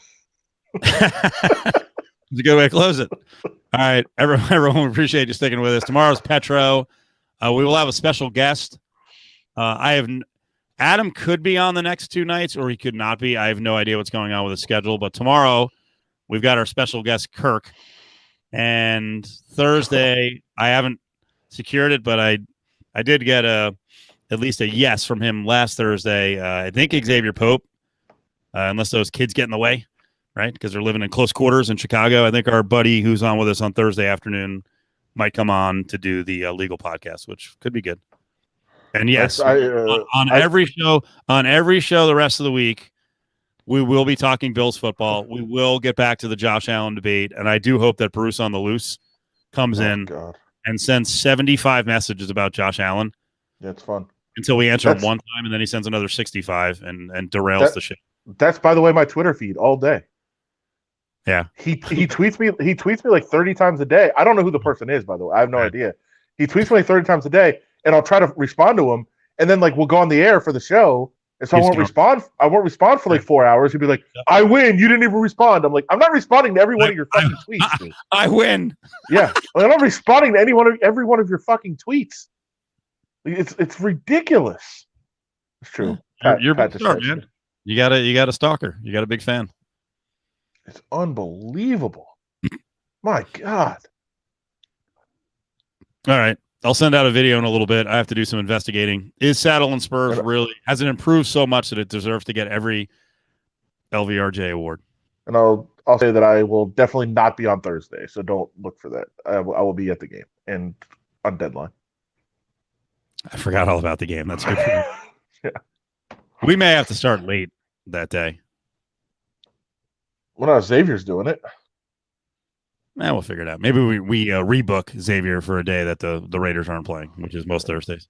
it's a good way to close it. All right, everyone, we appreciate you sticking with us. Tomorrow's Petro. We will have a special guest. Adam could be on the next two nights, or he could not be. I have no idea what's going on with his schedule. But tomorrow, we've got our special guest, Kirk. And Thursday, I haven't secured it, but I did get at least a yes from him last Thursday. I think Xavier Pope, unless those kids get in the way, right? Because they're living in close quarters in Chicago. I think our buddy who's on with us on Thursday afternoon might come on to do the legal podcast, which could be good. And yes, on every show the rest of the week, we will be talking Bills football. We will get back to the Josh Allen debate, and I do hope that Bruce on the Loose comes in and sends 75 messages about Josh Allen. Yeah, it's fun. Until we answer him one time, and then he sends another 65 and derails the shit. That's, by the way, my Twitter feed all day. Yeah. He tweets me like 30 times a day. I don't know who the person is, by the way. I have no idea. He tweets me like 30 times a day, and I'll try to respond to him, and then like we'll go on the air for the show. And so I won't respond for like 4 hours. He'll be like, I win. You didn't even respond. I'm like, I'm not responding to every one of your fucking tweets. Dude. I win. Yeah. I'm not responding to every one of your fucking tweets. It's ridiculous. It's true. You're a big star, man. You got a stalker. You got a big fan. It's unbelievable. My God. All right. I'll send out a video in a little bit. I have to do some investigating. Is Saddle and Spurs really has it improved so much that it deserves to get every LVRJ award? And I'll say that I will definitely not be on Thursday, so don't look for that. I will be at the game and on deadline. I forgot all about the game. That's good. Yeah. We may have to start late that day. Well, no, Xavier's doing it. We'll figure it out. Maybe we rebook Xavier for a day that the Raiders aren't playing, which is most Thursdays.